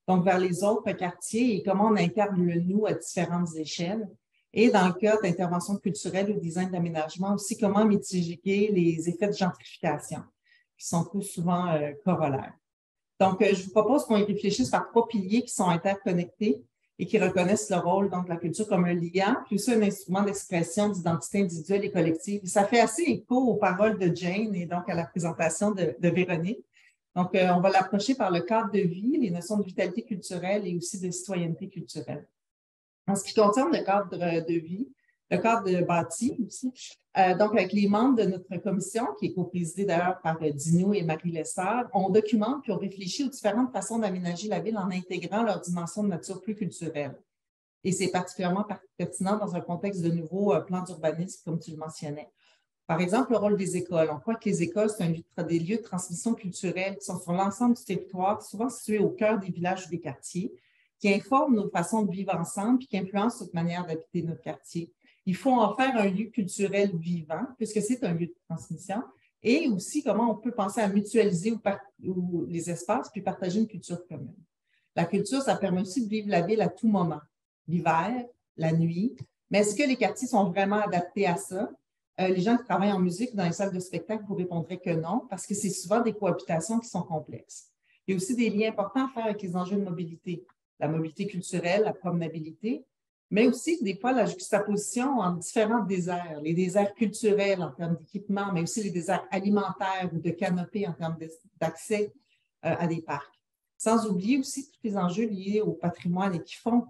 donc vers les autres quartiers, et comment on incarne le nous à différentes échelles. Et dans le cas d'intervention culturelle ou design d'aménagement, aussi comment mitiguer les effets de gentrification, qui sont trop souvent corollaires. Donc, je vous propose qu'on y réfléchisse par 3 piliers qui sont interconnectés et qui reconnaissent le rôle de la culture comme un liant, puis aussi un instrument d'expression d'identité individuelle et collective. Ça fait assez écho aux paroles de Jane et donc à la présentation de Véronique. Donc, on va l'approcher par le cadre de vie, les notions de vitalité culturelle et aussi de citoyenneté culturelle. En ce qui concerne le cadre de vie, le cadre de bâti aussi, donc avec les membres de notre commission, qui est coprésidée d'ailleurs par Dino et Marie Lessard, on documente puis on réfléchit aux différentes façons d'aménager la ville en intégrant leur dimension de nature plus culturelle. Et c'est particulièrement pertinent dans un contexte de nouveaux plans d'urbanisme, comme tu le mentionnais. Par exemple, le rôle des écoles. On croit que les écoles, c'est des lieux de transmission culturelle qui sont sur l'ensemble du territoire, souvent situés au cœur des villages ou des quartiers, qui informent nos façons de vivre ensemble et qui influencent notre manière d'habiter notre quartier. Il faut en faire un lieu culturel vivant, puisque c'est un lieu de transmission, et aussi comment on peut penser à mutualiser les espaces puis partager une culture commune. La culture, ça permet aussi de vivre la ville à tout moment, l'hiver, la nuit, mais est-ce que les quartiers sont vraiment adaptés à ça? Les gens qui travaillent en musique dans les salles de spectacle vous répondraient que non, parce que c'est souvent des cohabitations qui sont complexes. Il y a aussi des liens importants à faire avec les enjeux de mobilité, la mobilité culturelle, la promenabilité, mais aussi des fois la juxtaposition entre différents déserts, les déserts culturels en termes d'équipement, mais aussi les déserts alimentaires ou de canopées en termes d'accès à des parcs. Sans oublier aussi tous les enjeux liés au patrimoine et qui font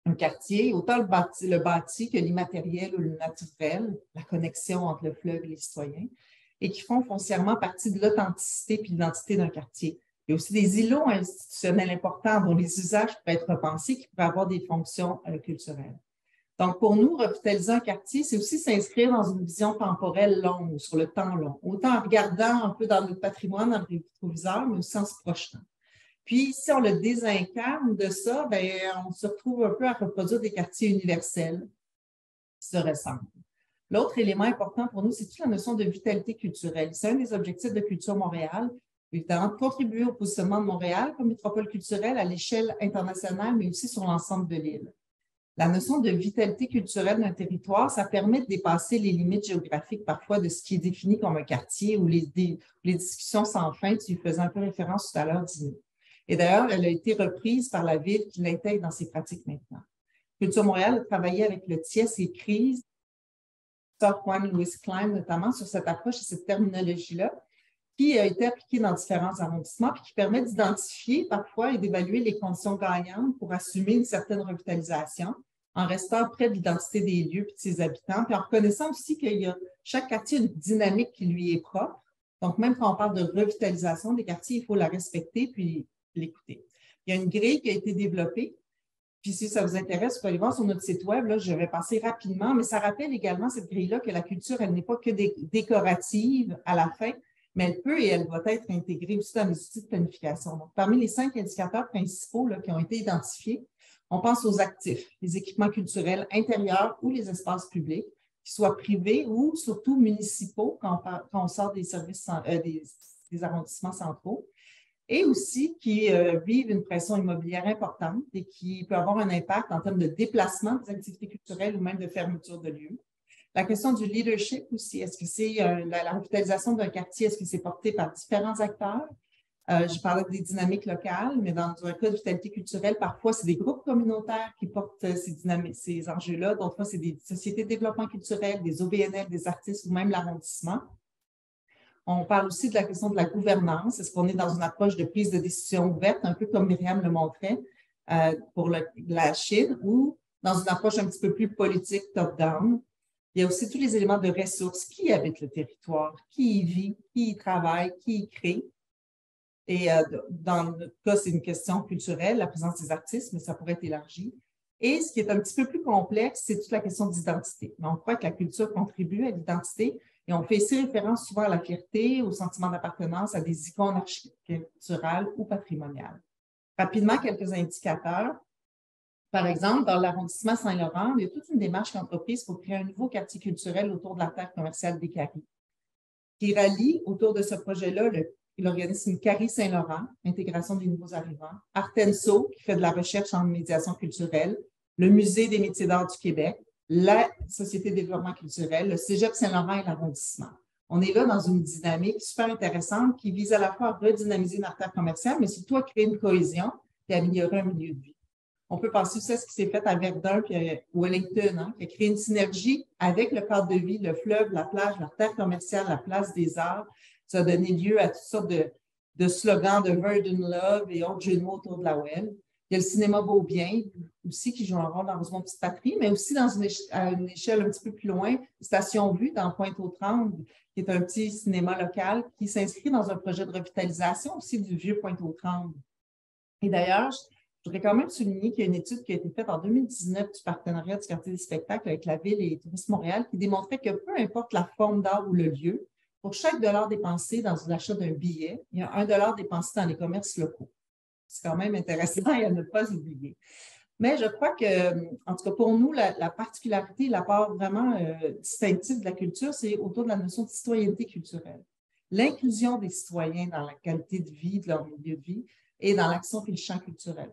un quartier, autant le bâti que l'immatériel ou le naturel, la connexion entre le fleuve et les citoyens, et qui font foncièrement partie de l'authenticité et de l'identité d'un quartier. Il y a aussi des îlots institutionnels importants dont les usages pourraient être repensés, qui pourraient avoir des fonctions culturelles. Donc, pour nous, revitaliser un quartier, c'est aussi s'inscrire dans une vision temporelle longue, sur le temps long, autant en regardant un peu dans notre patrimoine, dans le rétroviseur, mais aussi en se projetant. Puis, si on le désincarne de ça, bien, on se retrouve un peu à reproduire des quartiers universels qui se ressemblent. L'autre élément important pour nous, c'est toute la notion de vitalité culturelle. C'est un des objectifs de Culture Montréal, évidemment, de contribuer au positionnement de Montréal comme métropole culturelle à l'échelle internationale, mais aussi sur l'ensemble de l'île. La notion de vitalité culturelle d'un territoire, ça permet de dépasser les limites géographiques parfois de ce qui est défini comme un quartier ou les discussions sans fin. Tu y faisais un peu référence tout à l'heure, Dino. Et d'ailleurs, elle a été reprise par la Ville qui l'intègre dans ses pratiques maintenant. Culture Montréal a travaillé avec le TIES et CRISE, Juan Louis Klein notamment, sur cette approche et cette terminologie-là, qui a été appliquée dans différents arrondissements et qui permet d'identifier parfois et d'évaluer les conditions gagnantes pour assumer une certaine revitalisation en restant près de l'identité des lieux et de ses habitants, puis en reconnaissant aussi qu'il y a chaque quartier une dynamique qui lui est propre. Donc, même quand on parle de revitalisation des quartiers, il faut la respecter puis l'écouter. Il y a une grille qui a été développée. Puis si ça vous intéresse, vous pouvez aller voir sur notre site web. Là, je vais passer rapidement, mais ça rappelle également cette grille-là que la culture, elle n'est pas que décorative à la fin, mais elle peut et elle va être intégrée aussi dans les outils de planification. Donc, parmi les 5 indicateurs principaux là, qui ont été identifiés, on pense aux actifs, les équipements culturels intérieurs ou les espaces publics, qu'ils soient privés ou surtout municipaux quand on sort des services des arrondissements centraux, et aussi qui vivent une pression immobilière importante et qui peut avoir un impact en termes de déplacement des activités culturelles ou même de fermeture de lieux. La question du leadership aussi, est-ce que c'est la revitalisation d'un quartier, est-ce que c'est porté par différents acteurs? Je parlais des dynamiques locales, mais dans un cas de vitalité culturelle, parfois, c'est des groupes communautaires qui portent ces enjeux-là. D'autres fois, c'est des sociétés de développement culturel, des OBNL, des artistes ou même l'arrondissement. On parle aussi de la question de la gouvernance. Est-ce qu'on est dans une approche de prise de décision ouverte, un peu comme Myriam le montrait pour la Chine, ou dans une approche un petit peu plus politique, top-down? Il y a aussi tous les éléments de ressources. Qui habite le territoire? Qui y vit? Qui y travaille? Qui y crée? Et dans notre cas, c'est une question culturelle, la présence des artistes, mais ça pourrait être élargi. Et ce qui est un petit peu plus complexe, c'est toute la question d'identité. On croit que la culture contribue à l'identité et on fait ici référence souvent à la fierté, au sentiment d'appartenance, à des icônes architecturales ou patrimoniales. Rapidement, quelques indicateurs. Par exemple, dans l'arrondissement Saint-Laurent, il y a toute une démarche entreprise pour créer un nouveau quartier culturel autour de la terre commerciale des Caries, qui rallie autour de ce projet-là l'organisme Caries Saint-Laurent, intégration des nouveaux arrivants, Artenso, qui fait de la recherche en médiation culturelle, le Musée des métiers d'art du Québec, la Société de développement culturel, le Cégep Saint-Laurent et l'arrondissement. On est là dans une dynamique super intéressante qui vise à la fois à redynamiser une artère commerciale, mais surtout à créer une cohésion et améliorer un milieu de vie. On peut penser aussi à ce qui s'est fait à Verdun puis à Wellington, qui a créé une synergie avec le cadre de vie, le fleuve, la plage, l'artère commerciale, la place des arts. Ça a donné lieu à toutes sortes de slogans de Verdun Love et autres jeux de mots autour de la Well. Il y a le cinéma Beaubien aussi qui joue un rôle dans Rosemont Petite Patrie, mais aussi à une échelle un petit peu plus loin, Station Vue dans Pointe-aux-Trembles, qui est un petit cinéma local qui s'inscrit dans un projet de revitalisation aussi du vieux Pointe-aux-Trembles. Et d'ailleurs, je voudrais quand même souligner qu'il y a une étude qui a été faite en 2019 du partenariat du quartier des spectacles avec la Ville et Tourisme Montréal qui démontrait que peu importe la forme d'art ou le lieu, pour chaque dollar dépensé dans l'achat d'un billet, il y a $1 dépensé dans les commerces locaux. C'est quand même intéressant et à ne pas oublier. Mais je crois que, en tout cas pour nous, la particularité, l'apport vraiment distinctif de la culture, c'est autour de la notion de citoyenneté culturelle. L'inclusion des citoyens dans la qualité de vie, de leur milieu de vie et dans l'action et le champ culturel.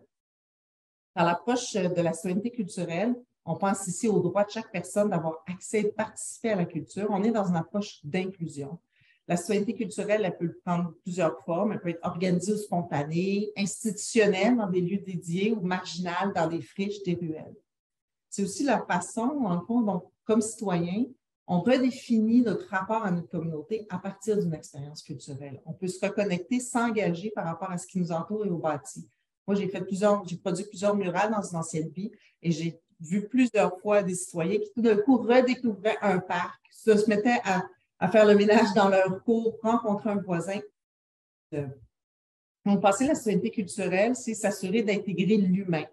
Dans l'approche de la citoyenneté culturelle, on pense ici au droit de chaque personne d'avoir accès et de participer à la culture. On est dans une approche d'inclusion. La citoyenneté culturelle, elle peut prendre plusieurs formes. Elle peut être organisée ou spontanée, institutionnelle dans des lieux dédiés ou marginale dans des friches, des ruelles. c'est aussi la façon, en fond, donc, comme citoyens, on redéfinit notre rapport à notre communauté à partir d'une expérience culturelle. On peut se reconnecter, s'engager par rapport à ce qui nous entoure et au bâti. Moi, j'ai produit plusieurs murales dans une ancienne vie et j'ai vu plusieurs fois des citoyens qui tout d'un coup redécouvraient un parc, se mettaient à faire le ménage dans leur cour, rencontrer un voisin. Donc, penser la citoyenneté culturelle, c'est s'assurer d'intégrer l'humain,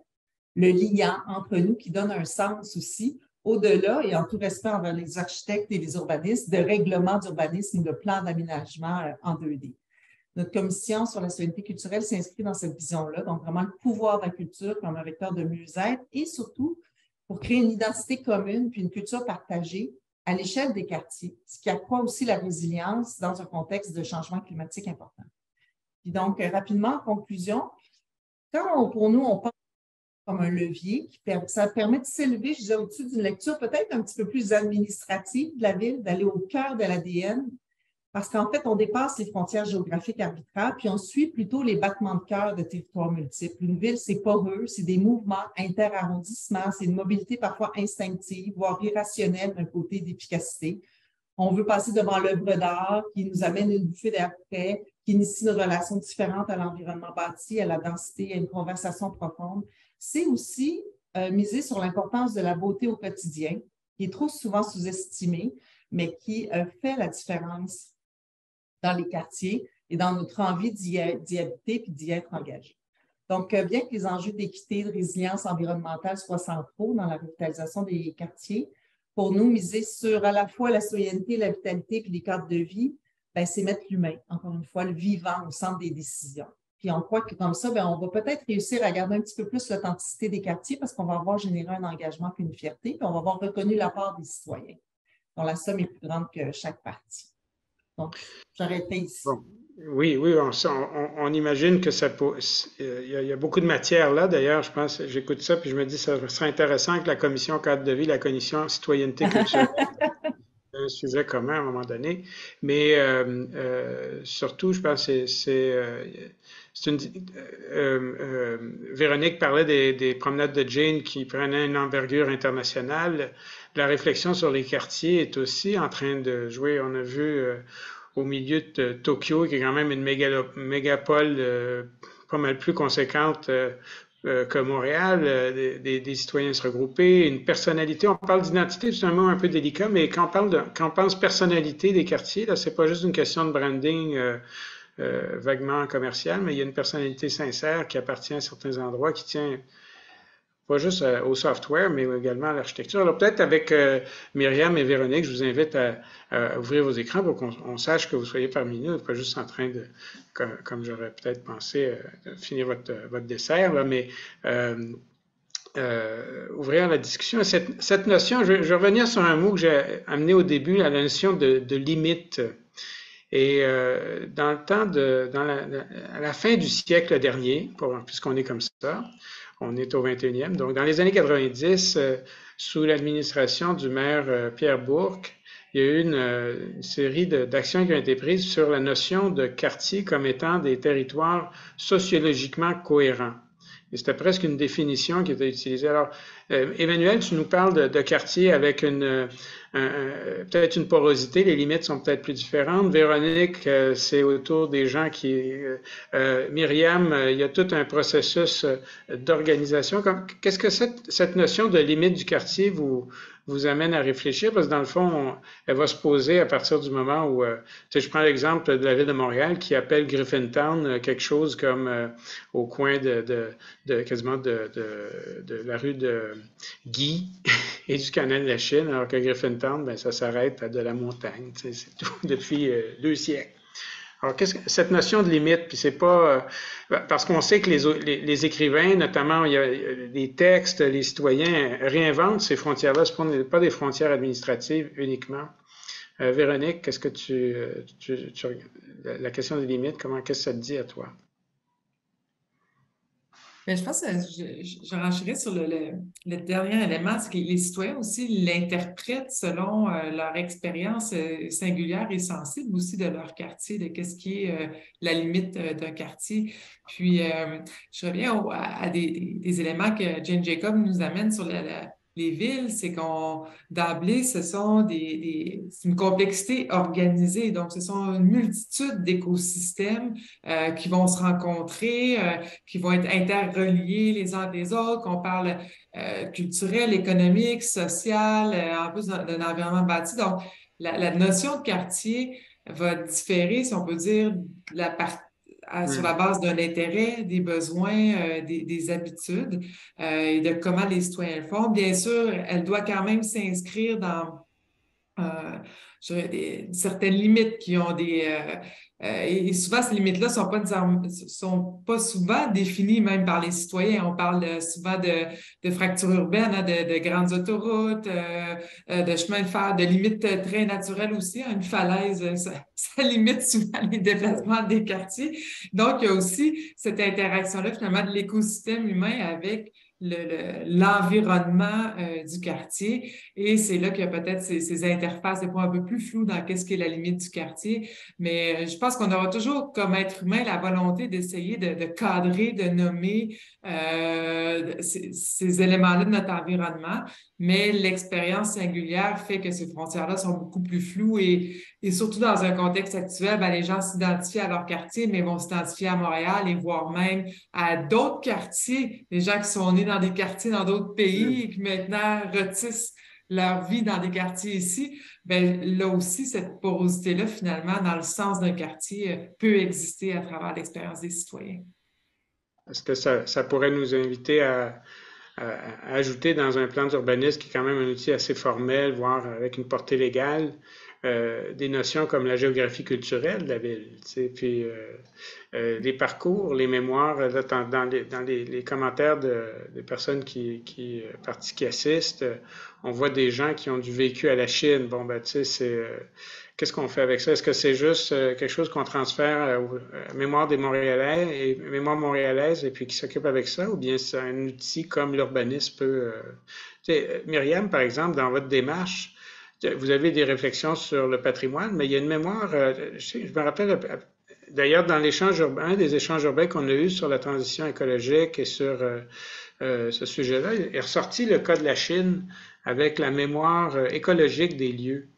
le lien entre nous qui donne un sens aussi, au-delà et en tout respect envers les architectes et les urbanistes, de règlements d'urbanisme ou de plans d'aménagement en 2D. Notre commission sur la citoyenneté culturelle s'inscrit dans cette vision-là, donc vraiment le pouvoir de la culture comme un vecteur de mieux-être et surtout pour créer une identité commune puis une culture partagée à l'échelle des quartiers, ce qui accroît aussi la résilience dans un contexte de changement climatique important. Puis donc, rapidement, en conclusion, pour nous, on pense comme un levier, ça permet de s'élever, je disais, au-dessus d'une lecture peut-être un petit peu plus administrative de la ville, d'aller au cœur de l'ADN, parce qu'en fait, on dépasse les frontières géographiques arbitraires, puis on suit plutôt les battements de cœur de territoires multiples. Une ville, c'est poreux, c'est des mouvements inter-arrondissements, c'est une mobilité parfois instinctive, voire irrationnelle d'un côté d'efficacité. On veut passer devant l'œuvre d'art qui nous amène une bouffée d'air frais, qui initie une relation différente à l'environnement bâti, à la densité, à une conversation profonde. C'est aussi miser sur l'importance de la beauté au quotidien, qui est trop souvent sous-estimée, mais qui fait la différence dans les quartiers et dans notre envie d'y habiter et d'y être engagé. Donc, bien que les enjeux d'équité et de résilience environnementale soient centraux dans la revitalisation des quartiers, pour nous, miser sur à la fois la citoyenneté, la vitalité et les cadres de vie, c'est mettre l'humain, encore une fois, le vivant au centre des décisions. Puis on croit que comme ça, on va peut-être réussir à garder un petit peu plus l'authenticité des quartiers parce qu'on va avoir généré un engagement puis une fierté, puis on va avoir reconnu la part des citoyens, dont la somme est plus grande que chaque partie. Donc, j'arrêterai ici. Bon. Oui, on imagine que il y a beaucoup de matière là. D'ailleurs, je pense, j'écoute ça puis je me dis ça serait intéressant que la commission cadre de vie, la commission citoyenneté culturelle, un sujet commun à un moment donné. Mais surtout, je pense que Véronique parlait des promenades de Jane qui prenaient une envergure internationale. La réflexion sur les quartiers est aussi en train de jouer. On a vu au milieu de Tokyo, qui est quand même une mégapole pas mal plus conséquente que Montréal, des citoyens se regrouper, une personnalité. On parle d'identité, c'est un mot un peu délicat, mais quand on pense personnalité des quartiers, là, c'est pas juste une question de branding vaguement commercial, mais il y a une personnalité sincère qui appartient à certains endroits, qui tient pas juste au software, mais également à l'architecture. Alors peut-être avec Myriam et Véronique, je vous invite à ouvrir vos écrans pour qu'on sache que vous soyez parmi nous, pas juste en train de, comme j'aurais peut-être pensé, de finir votre dessert, là, mais ouvrir la discussion. Cette notion, je vais revenir sur un mot que j'ai amené au début, la notion de limite. Et dans le temps à la fin du siècle dernier, puisqu'on est comme ça, on est au 21e. Donc, dans les années 90, sous l'administration du maire Pierre Bourque, il y a eu une série d'actions qui ont été prises sur la notion de quartier comme étant des territoires sociologiquement cohérents. Et c'était presque une définition qui était utilisée. Alors, Emmanuel, tu nous parles de quartier avec peut-être une porosité, les limites sont peut-être plus différentes. Véronique, c'est autour des gens Myriam, il y a tout un processus d'organisation. Qu'est-ce que cette notion de limite du quartier vous amène à réfléchir? Parce que dans le fond, elle va se poser à partir du moment où, je prends l'exemple de la ville de Montréal qui appelle Griffintown quelque chose comme au coin quasiment de la rue de Guy et du canal de la Chine, alors que Griffintown, ça s'arrête à de la montagne, c'est tout depuis 2 siècles. Alors, cette notion de limite, puis c'est pas parce qu'on sait que les écrivains, notamment, il y a les textes, les citoyens réinventent ces frontières-là, ce ne sont pas des frontières administratives uniquement. Véronique, qu'est-ce que la question des limites, qu'est-ce que ça te dit à toi? Bien, je pense que je renchéris sur le dernier élément, c'est que les citoyens aussi l'interprètent selon leur expérience singulière et sensible aussi de leur quartier, de qu'est-ce qui est la limite d'un quartier. Puis, je reviens à des éléments que Jane Jacob nous amène sur les villes, c'est d'emblée, ce sont c'est une complexité organisée. Donc, ce sont une multitude d'écosystèmes qui vont se rencontrer, qui vont être interreliés les uns des autres, qu'on parle culturel, économique, social, en plus d'un environnement bâti. Donc, la notion de quartier va différer, si on peut dire, sur la base d'un intérêt, des besoins, des habitudes et de comment les citoyens le font. Bien sûr, elle doit quand même s'inscrire dans je dirais certaines limites qui ont et souvent, ces limites-là sont pas souvent définies même par les citoyens. On parle souvent de fractures urbaines, hein, de grandes autoroutes, de chemins de fer, de limites très naturelles aussi. Hein, une falaise, ça limite souvent les déplacements des quartiers. Donc, il y a aussi cette interaction-là, finalement, de l'écosystème humain avec l'environnement du quartier. Et c'est là qu'il y a peut-être ces interfaces, des points un peu plus flous dans qu'est-ce qu'est la limite du quartier. Mais je pense qu'on aura toujours, comme être humain, la volonté d'essayer de cadrer, de nommer ces éléments-là de notre environnement. Mais l'expérience singulière fait que ces frontières-là sont beaucoup plus floues et surtout dans un contexte actuel, ben, les gens s'identifient à leur quartier, mais vont s'identifier à Montréal et voire même à d'autres quartiers, des gens qui sont nés dans des quartiers dans d'autres pays et qui maintenant retissent leur vie dans des quartiers ici. Ben, là aussi, cette porosité-là, finalement, dans le sens d'un quartier, peut exister à travers l'expérience des citoyens. Est-ce que ça pourrait nous inviter à ajouter dans un plan d'urbanisme qui est quand même un outil assez formel, voire avec une portée légale, des notions comme la géographie culturelle de la ville, puis les parcours, les mémoires, là, dans les commentaires des personnes qui assistent, on voit des gens qui ont du vécu à la Chine. Bon, ben, tu sais, qu'est-ce qu'on fait avec ça? Est-ce que c'est juste quelque chose qu'on transfère à Mémoire des Montréalais et Mémoire montréalaise et puis qui s'occupe avec ça? Ou bien c'est un outil comme l'urbanisme peut... Myriam, par exemple, dans votre démarche, vous avez des réflexions sur le patrimoine, mais il y a une mémoire, je me rappelle, d'ailleurs, dans l'échange urbain, des échanges urbains qu'on a eus sur la transition écologique et sur ce sujet-là, il est ressorti le cas de la Chine avec la mémoire écologique des lieux.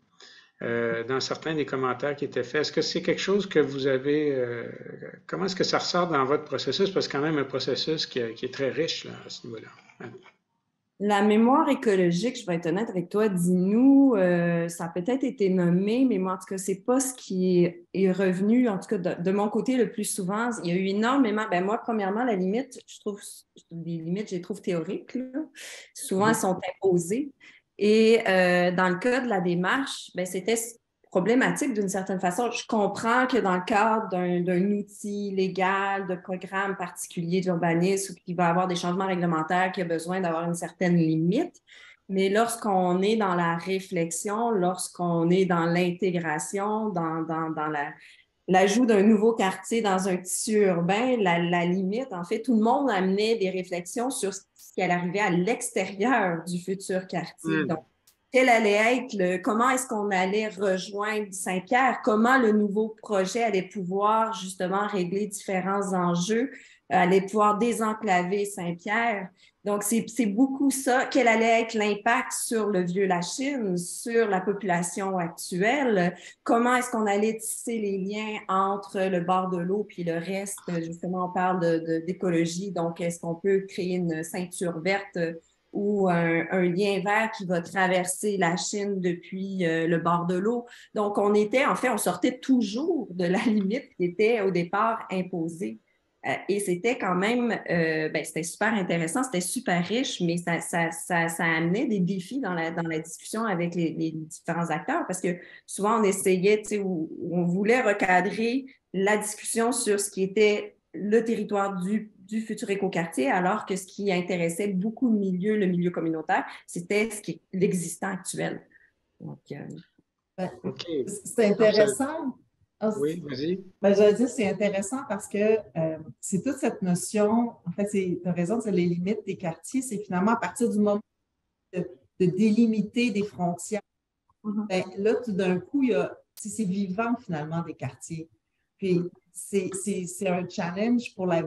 Dans certains des commentaires qui étaient faits. Est-ce que c'est quelque chose que vous avez... comment est-ce que ça ressort dans votre processus? Parce que c'est quand même un processus qui est très riche là, à ce niveau-là. La mémoire écologique, je vais être honnête avec toi, dis-nous, ça a peut-être été nommé, mais moi, en tout cas, c'est pas ce qui est revenu, en tout cas, de mon côté le plus souvent. Il y a eu énormément, ben moi, premièrement, la limite, les limites, je les trouve théoriques, là. Souvent, elles sont imposées. Et dans le cas de la démarche, ben, c'était problématique d'une certaine façon. Je comprends que dans le cadre d'un outil légal, de programme particulier d'urbanisme, qui va avoir des changements réglementaires, qui a besoin d'avoir une certaine limite, mais lorsqu'on est dans la réflexion, lorsqu'on est dans l'intégration, dans l'ajout d'un nouveau quartier dans un tissu urbain, la limite, en fait, tout le monde amenait des réflexions sur ce qui allait arriver à l'extérieur du futur quartier. Donc, quel allait être comment est-ce qu'on allait rejoindre Saint-Pierre? Comment le nouveau projet allait pouvoir justement régler différents enjeux, allait pouvoir désenclaver Saint-Pierre? Donc, c'est beaucoup ça. Quel allait être l'impact sur le Vieux-Lachine, sur la population actuelle? Comment est-ce qu'on allait tisser les liens entre le bord de l'eau puis le reste? Justement, on parle d'écologie. Donc, est-ce qu'on peut créer une ceinture verte ou un lien vert qui va traverser la Chine depuis le bord de l'eau? Donc, on sortait toujours de la limite qui était au départ imposée. Et c'était quand même, c'était super intéressant, c'était super riche, mais ça amenait des défis dans la discussion avec les différents acteurs parce que souvent on essayait, tu sais, où on voulait recadrer la discussion sur ce qui était le territoire du futur écoquartier, alors que ce qui intéressait beaucoup le milieu communautaire, c'était l'existant actuel. Donc, c'est intéressant. Oui, vas-y. J'allais dire, c'est intéressant parce que c'est toute cette notion, en fait, tu as raison, c'est les limites des quartiers, c'est finalement à partir du moment de délimiter des frontières. Ben, là, tout d'un coup, c'est vivant finalement des quartiers. Puis, c'est un challenge pour la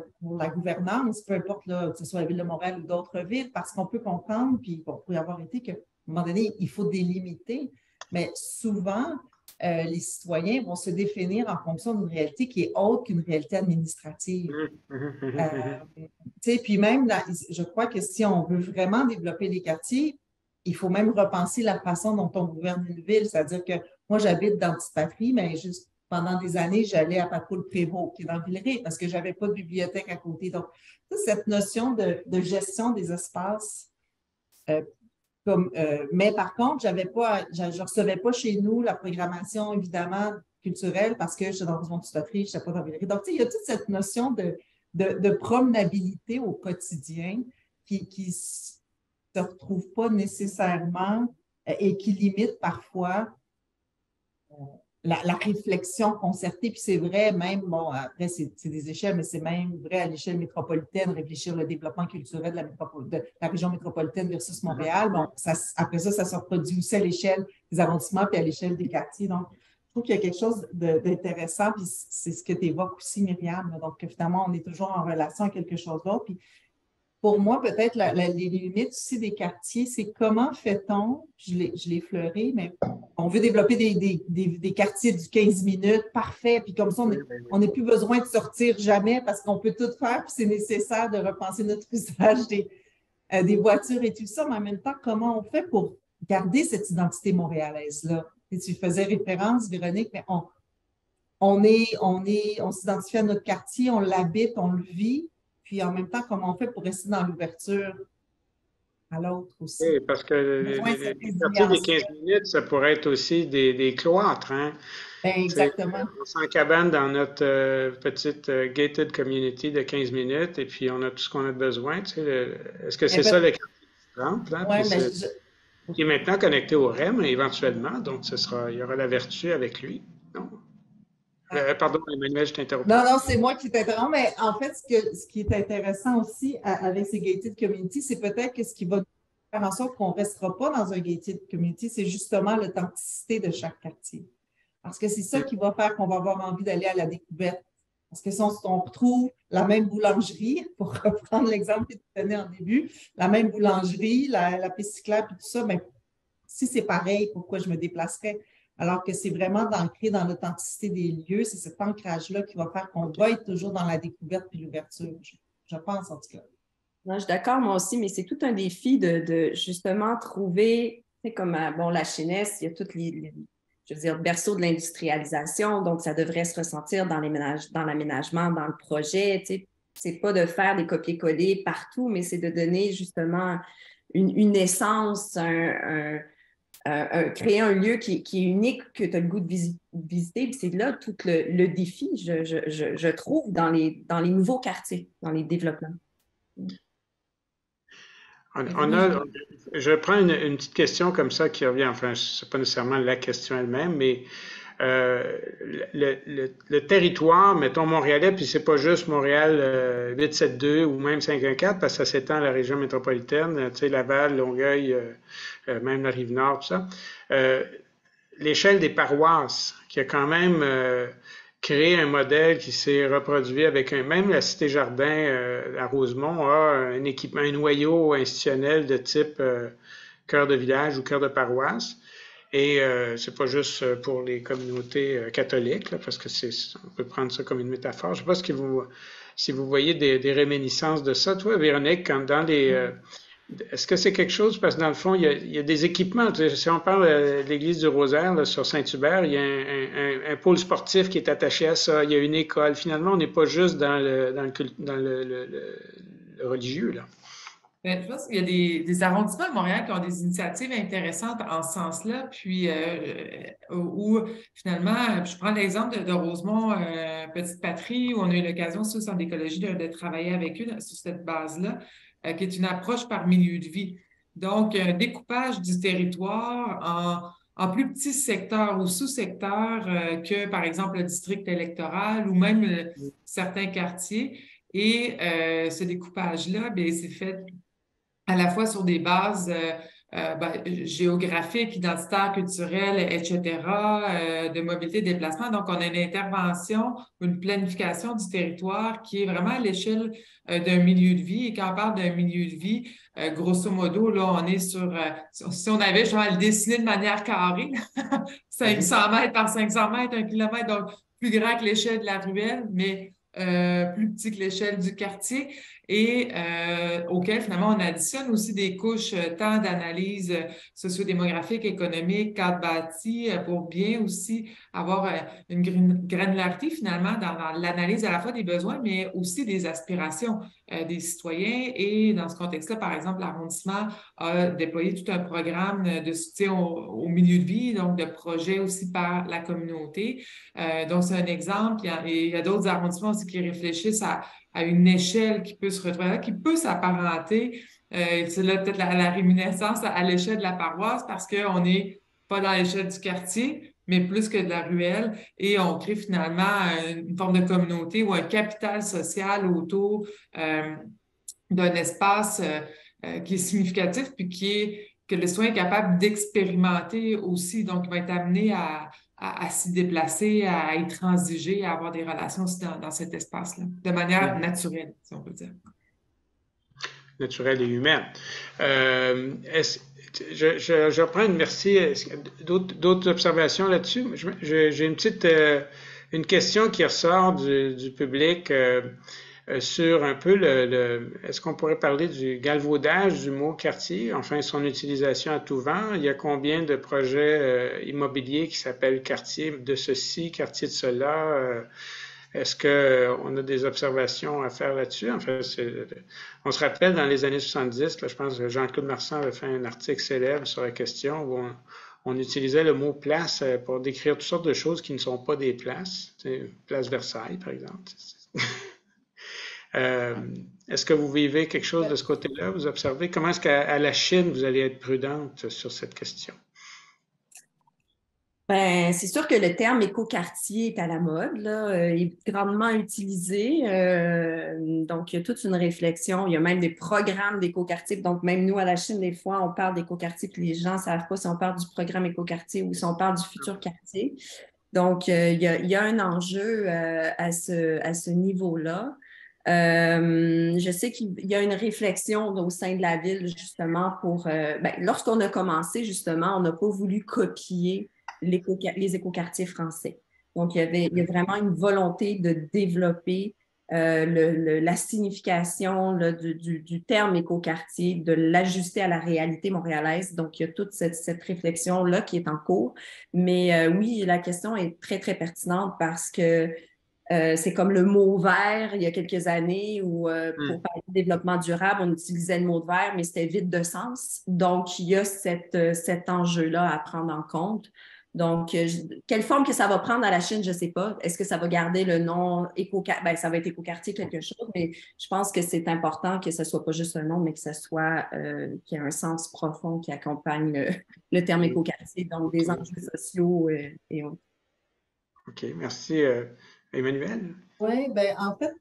gouvernance, peu importe là, que ce soit la Ville de Montréal ou d'autres villes, parce qu'on peut comprendre, puis bon, pour y avoir été, qu'à un moment donné, il faut délimiter. Mais souvent, les citoyens vont se définir en fonction d'une réalité qui est autre qu'une réalité administrative. Puis même, là, je crois que si on veut vraiment développer les quartiers, il faut même repenser la façon dont on gouverne une ville. C'est-à-dire que moi, j'habite dans Petite-Patrie, mais juste pendant des années, j'allais à Patrouille-Prévost, qui est dans Villeray, parce que je n'avais pas de bibliothèque à côté. Donc, cette notion de gestion des espaces, mais par contre, je ne recevais pas chez nous la programmation, évidemment, culturelle, parce que j'étais dans Rosemont-Petite-Patrie, je n'étais pas dans Villeray. Donc, il y a toute cette notion de promenabilité au quotidien qui ne se retrouve pas nécessairement et qui limite parfois la réflexion concertée. Puis c'est vrai, même, bon, après, c'est des échelles, mais c'est même vrai à l'échelle métropolitaine, réfléchir le développement culturel de la région métropolitaine versus Montréal. Bon, après ça se reproduit aussi à l'échelle des arrondissements puis à l'échelle des quartiers. Donc, je trouve qu'il y a quelque chose d'intéressant, puis c'est ce que tu évoques aussi, Myriam. Donc, finalement, on est toujours en relation à quelque chose d'autre. Puis, pour moi, peut-être les limites aussi des quartiers, c'est comment fait-on, je l'ai effleuré, mais on veut développer des quartiers du 15 minutes, parfait, puis comme ça, on n'a plus besoin de sortir jamais parce qu'on peut tout faire, puis c'est nécessaire de repenser notre usage des voitures et tout ça, mais en même temps, comment on fait pour garder cette identité montréalaise-là? Et tu faisais référence, Véronique, mais on s'identifie à notre quartier, on l'habite, on le vit. Puis en même temps, comment on fait pour rester dans l'ouverture à l'autre aussi? Oui, parce que les quartiers des 15 minutes, ça pourrait être aussi des cloîtres. Hein? Ben, exactement. On s'encabane dans notre petite gated community de 15 minutes et puis on a tout ce qu'on a besoin. Est-ce que c'est ça le quartier du Temple? Qui est maintenant connecté au REM éventuellement, donc il y aura la vertu avec lui. Non? Pardon, Emmanuel, je t'interromps. Non, c'est moi qui t'interromps, mais en fait, ce qui est intéressant aussi avec ces gated communities, c'est peut-être que ce qui va faire en sorte qu'on ne restera pas dans un gated community, c'est justement l'authenticité de chaque quartier. Parce que c'est ça qui va faire qu'on va avoir envie d'aller à la découverte. Parce que si on retrouve la même boulangerie, pour reprendre l'exemple que tu donnais en début, la même boulangerie, la piste cyclable et tout ça, bien, si c'est pareil, pourquoi je me déplacerais? Alors que c'est vraiment d'ancrer dans l'authenticité des lieux, c'est cet ancrage-là qui va faire qu'on va être toujours dans la découverte et l'ouverture, je pense en tout cas. Non, je suis d'accord, moi aussi, mais c'est tout un défi de justement trouver, comme la Chinesse, il y a toutes je veux dire, berceau de l'industrialisation, donc ça devrait se ressentir dans l'aménagement, dans le projet. C'est pas de faire des copier-coller partout, mais c'est de donner justement une essence, créer un lieu qui est unique, que tu as le goût de visiter. Puis c'est là tout le défi, je trouve, dans les nouveaux quartiers, dans les développements. Je prends une petite question comme ça qui revient, enfin, ce n'est pas nécessairement la question elle-même, mais le territoire, mettons montréalais, puis c'est pas juste Montréal 872 ou même 514, parce que ça s'étend à la région métropolitaine, tu sais, Laval, Longueuil, même la Rive-Nord, tout ça. L'échelle des paroisses, qui a quand même créé un modèle qui s'est reproduit avec même la Cité Jardin à Rosemont a un équipement, un noyau institutionnel de type cœur de village ou cœur de paroisse. Et c'est pas juste pour les communautés catholiques, là, parce que on peut prendre ça comme une métaphore. Je ne sais pas si vous voyez des réminiscences de ça. Toi, Véronique, quand dans les est-ce que c'est quelque chose, parce que dans le fond, il y a des équipements. Si on parle de l'église du Rosaire, là, sur Saint-Hubert, il y a un pôle sportif qui est attaché à ça. Il y a une école. Finalement, on n'est pas juste dans le religieux, là. Je pense qu'il y a des arrondissements de Montréal qui ont des initiatives intéressantes en ce sens-là, puis où finalement, je prends l'exemple de Rosemont, Petite-Patrie, où on a eu l'occasion, sous Centre d'écologie, de travailler avec eux sur cette base-là, qui est une approche par milieu de vie. Donc, un découpage du territoire en plus petits secteurs ou sous-secteurs que, par exemple, le district électoral ou même certains quartiers. Et ce découpage-là, bien, c'est fait à la fois sur des bases géographiques, identitaires, culturelles, etc., de mobilité, de déplacement. Donc, on a une intervention, une planification du territoire qui est vraiment à l'échelle d'un milieu de vie. Et quand on parle d'un milieu de vie, grosso modo, là, on est sur, si on avait justement à le dessiner de manière carrée, 500 mètres par 500 mètres, 1 kilomètre, donc plus grand que l'échelle de la ruelle, mais plus petit que l'échelle du quartier et auquel finalement on additionne aussi des couches tant d'analyse sociodémographique, économique, cadre bâti pour bien aussi avoir une granularité finalement dans l'analyse à la fois des besoins mais aussi des aspirations des citoyens et dans ce contexte-là, par exemple, l'arrondissement a déployé tout un programme de soutien au milieu de vie, donc de projets aussi par la communauté. Donc, c'est un exemple. Il y a d'autres arrondissements aussi qui réfléchissent à une échelle qui peut se retrouver là, qui peut s'apparenter. C'est là peut-être la réminiscence à l'échelle de la paroisse parce qu'on n'est pas dans l'échelle du quartier, mais plus que de la ruelle. Et on crée finalement une forme de communauté ou un capital social autour d'un espace qui est significatif puis que le citoyen est capable d'expérimenter aussi. Donc, il va être amené à s'y déplacer, à y transiger, à avoir des relations aussi dans cet espace-là, de manière naturelle, si on peut dire. Naturelle et humaine. Je reprends merci. D'autres observations là-dessus? J'ai une question qui ressort du public sur un peu est-ce qu'on pourrait parler du galvaudage du mot quartier, enfin son utilisation à tout vent. Il y a combien de projets immobiliers qui s'appellent quartier de ceci, quartier de cela? Est-ce qu'on a des observations à faire là-dessus? Enfin, on se rappelle dans les années 70, là, je pense que Jean-Claude Marsan avait fait un article célèbre sur la question où on utilisait le mot place pour décrire toutes sortes de choses qui ne sont pas des places. Place Versailles, par exemple. Est-ce que vous vivez quelque chose de ce côté-là? Vous observez? Comment est-ce qu'à la Chine, vous allez être prudente sur cette question? Ben, c'est sûr que le terme écoquartier est à la mode, là, est grandement utilisé. Donc, il y a toute une réflexion. Il y a même des programmes d'écoquartier. Donc, même nous, à la Chine, des fois, on parle d'écoquartier, puis les gens ne savent pas si on parle du programme écoquartier ou si on parle du futur quartier. Donc, il y a un enjeu à ce niveau-là. Je sais qu'il y a une réflexion au sein de la ville, justement, lorsqu'on a commencé, justement, on n'a pas voulu copier les écoquartiers français. Donc, il y a vraiment une volonté de développer la signification là, du terme écoquartier, de l'ajuster à la réalité montréalaise. Donc, il y a toute cette réflexion-là qui est en cours. Mais oui, la question est très, très pertinente parce que c'est comme le mot vert il y a quelques années où pour parler de développement durable, on utilisait le mot vert, mais c'était vide de sens. Donc, il y a cet enjeu-là à prendre en compte. Donc, quelle forme que ça va prendre à la Chine, je ne sais pas. Est-ce que ça va garder le nom écoquartier? Ça va être écoquartier quelque chose, mais je pense que c'est important que ce ne soit pas juste un nom, mais que ce soit qu'il y ait un sens profond qui accompagne le terme écoquartier, donc des enjeux sociaux et autres. OK, merci. Emmanuel? Oui, bien, en fait,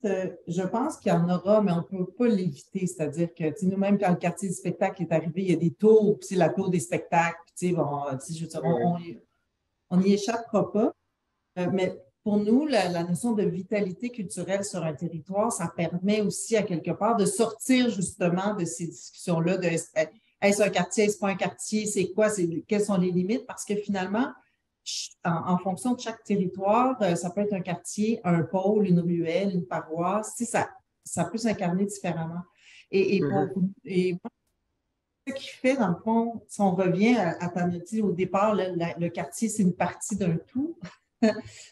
je pense qu'il y en aura, mais on ne peut pas l'éviter. C'est-à-dire que nous-mêmes, quand le quartier du spectacle est arrivé, il y a des tours, puis c'est la tour des spectacles. Puis, bon, je veux dire, on n'y échappera pas. Mais pour nous, la notion de vitalité culturelle sur un territoire, ça permet aussi, à quelque part, de sortir justement de ces discussions-là de est-ce un quartier, est-ce pas un quartier, c'est quoi, quelles sont les limites? Parce que finalement, en fonction de chaque territoire, ça peut être un quartier, un pôle, une ruelle, une paroisse. Ça peut s'incarner différemment. Et ce qui fait, dans le fond, si on revient à ta notice au départ, le quartier, c'est une partie d'un tout,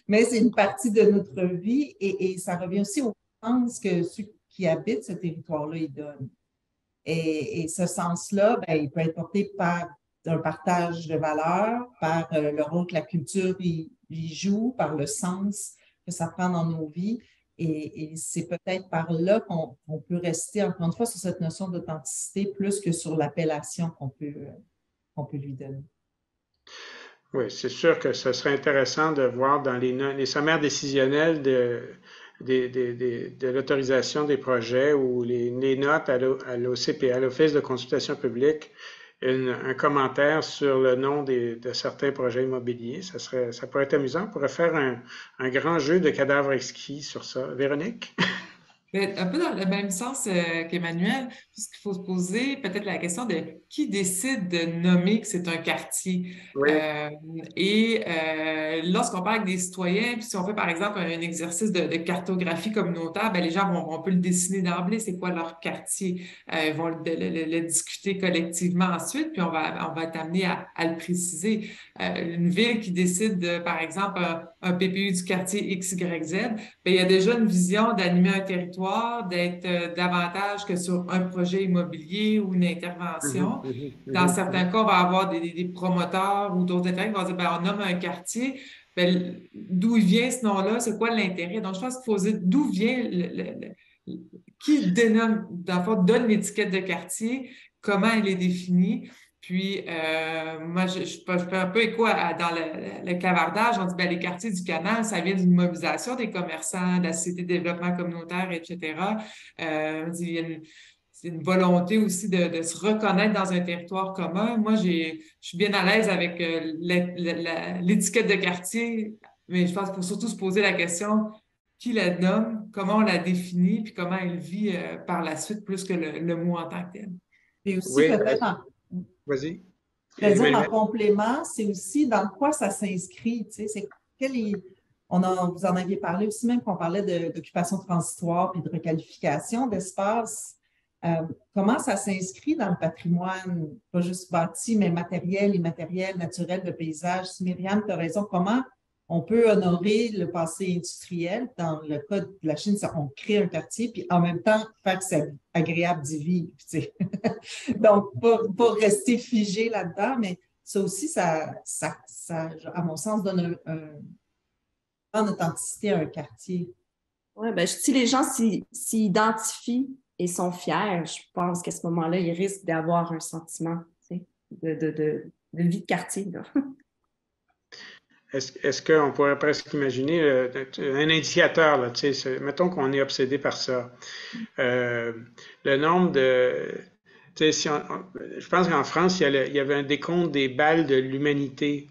mais c'est une partie de notre vie et ça revient aussi au sens que ceux qui habitent ce territoire-là, ils donnent. Et ce sens-là, ben, il peut être porté par un partage de valeurs, par le rôle que la culture y joue, par le sens que ça prend dans nos vies. Et c'est peut-être par là qu'on peut rester, encore une fois, sur cette notion d'authenticité plus que sur l'appellation qu'on peut lui donner. Oui, c'est sûr que ce serait intéressant de voir dans les sommaires décisionnels de l'autorisation des projets ou les notes à l'OCPA, à l'Office de consultation publique, un commentaire sur le nom de certains projets immobiliers. Ça pourrait être amusant. On pourrait faire un grand jeu de cadavres exquis sur ça. Véronique? Un peu dans le même sens qu'Emmanuel, puisqu'il faut se poser peut-être la question de qui décide de nommer que c'est un quartier. Oui. Lorsqu'on parle avec des citoyens, puis si on fait par exemple un exercice de cartographie communautaire, ben, les gens on peut le dessiner d'emblée, c'est quoi leur quartier. Ils vont le discuter collectivement ensuite, puis on va être amené à le préciser. Une ville qui décide, par exemple, un PPU du quartier XYZ, ben, il y a déjà une vision d'animer un territoire, d'être davantage que sur un projet immobilier ou une intervention. Dans certains cas, on va avoir des promoteurs ou d'autres intérêts qui vont dire, ben, on nomme un quartier, ben, d'où il vient ce nom-là, c'est quoi l'intérêt? Donc, je pense qu'il faut dire d'où vient qui dénomme, dans le fond, donne l'étiquette de quartier, comment elle est définie. Puis, moi, je fais un peu écho dans le clavardage. On dit, ben, les quartiers du Canal, ça vient d'une mobilisation des commerçants, de la Société de développement communautaire, etc. C'est une volonté aussi de se reconnaître dans un territoire commun. Moi, je suis bien à l'aise avec l'étiquette de quartier, mais je pense qu'il faut surtout se poser la question qui la nomme, comment on la définit, puis comment elle vit par la suite, plus que le mot en tant que tel. Et aussi, Oui, peut-être vas-y. en complément, c'est aussi dans quoi ça s'inscrit. Tu sais, vous en aviez parlé aussi, même qu'on parlait d'occupation transitoire et de requalification d'espace. Comment ça s'inscrit dans le patrimoine, pas juste bâti, mais matériel, immatériel, naturel, de paysage? Si Myriam, tu as raison, comment on peut honorer le passé industriel? Dans le cas de la Chine, on crée un quartier, puis en même temps, faire que c'est agréable d'y vivre. Tu sais. Donc, pas rester figé là-dedans, mais ça aussi, ça à mon sens, donne une authenticité à un quartier. Oui, ben, si les gens s'identifient et sont fiers, je pense qu'à ce moment-là, ils risquent d'avoir un sentiment, tu sais, de vie de quartier. Là. Est-ce qu'on pourrait presque imaginer un indicateur, là, mettons qu'on est obsédé par ça. Le nombre de... je pense qu'en France, il y avait un décompte des balles de l'humanité.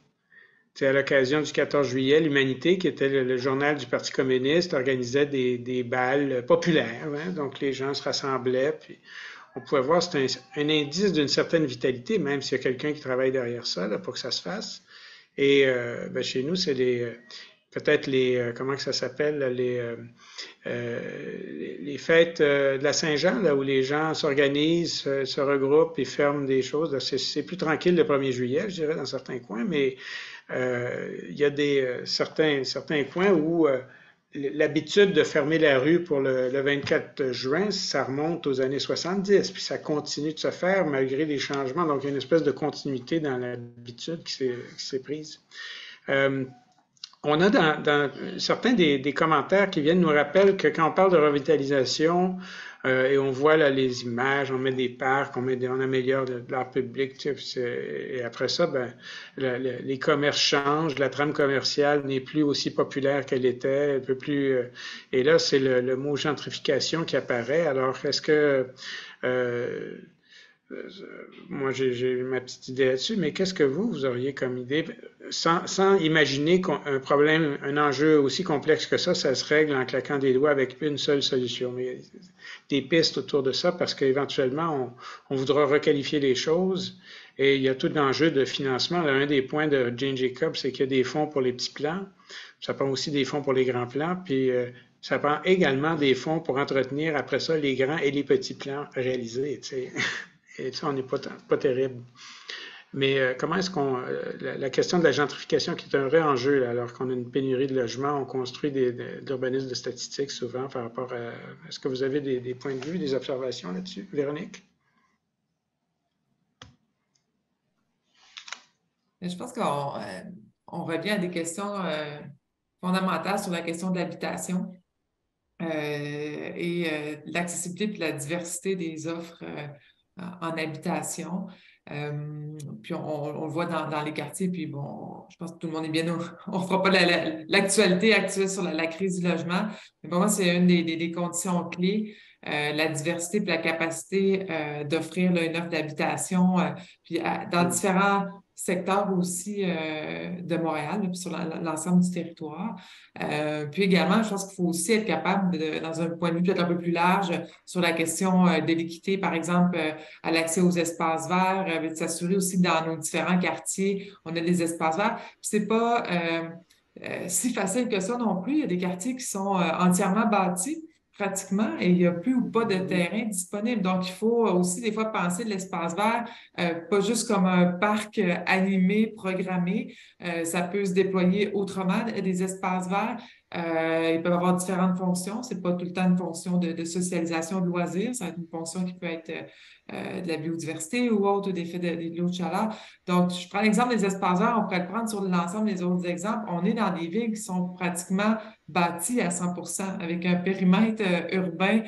À l'occasion du 14 juillet, l'Humanité, qui était le journal du Parti communiste, organisait des balles populaires. Hein, donc, les gens se rassemblaient, puis on pouvait voir, c'est un indice d'une certaine vitalité, même s'il y a quelqu'un qui travaille derrière ça, là, pour que ça se fasse. Et chez nous, c'est peut-être comment que ça s'appelle, les fêtes de la Saint-Jean, là, où les gens s'organisent, se regroupent et ferment des choses. C'est plus tranquille le 1er juillet, je dirais, dans certains coins, mais il y a certains coins où l'habitude de fermer la rue pour le 24 juin, ça remonte aux années 70, puis ça continue de se faire malgré les changements. Donc, il y a une espèce de continuité dans l'habitude qui s'est prise. On a dans certains des commentaires qui viennent nous rappeler que quand on parle de revitalisation, et on voit là les images, on met des parcs, on améliore l'art public, tu sais, et après ça, ben, les commerces changent, la trame commerciale n'est plus aussi populaire qu'elle était, un peu plus. Et là, c'est le mot gentrification qui apparaît. Alors, est-ce que moi, j'ai ma petite idée là-dessus, mais qu'est-ce que vous auriez comme idée, sans imaginer qu'un problème, un enjeu aussi complexe que ça se règle en claquant des doigts avec une seule solution. Mais des pistes autour de ça, parce qu'éventuellement, on voudra requalifier les choses, et il y a tout l'enjeu de financement. Là, un des points de Jane Jacobs, c'est qu'il y a des fonds pour les petits plans, ça prend aussi des fonds pour les grands plans, puis ça prend également des fonds pour entretenir après ça les grands et les petits plans réalisés, tu sais. Et ça, on n'est pas terrible. Mais comment est-ce qu'on... la question de la gentrification qui est un vrai enjeu, là, alors qu'on a une pénurie de logements, on construit de l'urbanisme de statistiques souvent par rapport à... Est-ce que vous avez des points de vue, des observations là-dessus, Véronique? Je pense qu'on revient à des questions fondamentales sur la question de l'habitation et l'accessibilité et de la diversité des offres en habitation. Puis on le voit dans les quartiers, puis bon, je pense que tout le monde est bien, on ne fera pas l'actualité actuelle sur la crise du logement, mais pour moi, c'est une des conditions clés. la diversité et la capacité d'offrir là, une offre d'habitation puis dans différents secteurs aussi de Montréal, là, puis sur l'ensemble du territoire. Puis également, je pense qu'il faut aussi être capable, dans un point de vue peut-être un peu plus large, sur la question de l'équité, par exemple, à l'accès aux espaces verts, de s'assurer aussi que dans nos différents quartiers, on a des espaces verts. Puis c'est pas si facile que ça non plus. Il y a des quartiers qui sont entièrement bâtis pratiquement et il n'y a plus ou pas de terrain disponible. Donc, il faut aussi des fois penser l'espace vert, pas juste comme un parc animé, programmé. Ça peut se déployer autrement, des espaces verts. Ils peuvent avoir différentes fonctions. C'est pas tout le temps une fonction de socialisation, de loisirs. Ça va être une fonction qui peut être de la biodiversité ou autre, d'effet de l'eau de chaleur. Donc, je prends l'exemple des espaces verts. On pourrait le prendre sur l'ensemble des autres exemples. On est dans des villes qui sont pratiquement bâties à 100%, avec un périmètre urbain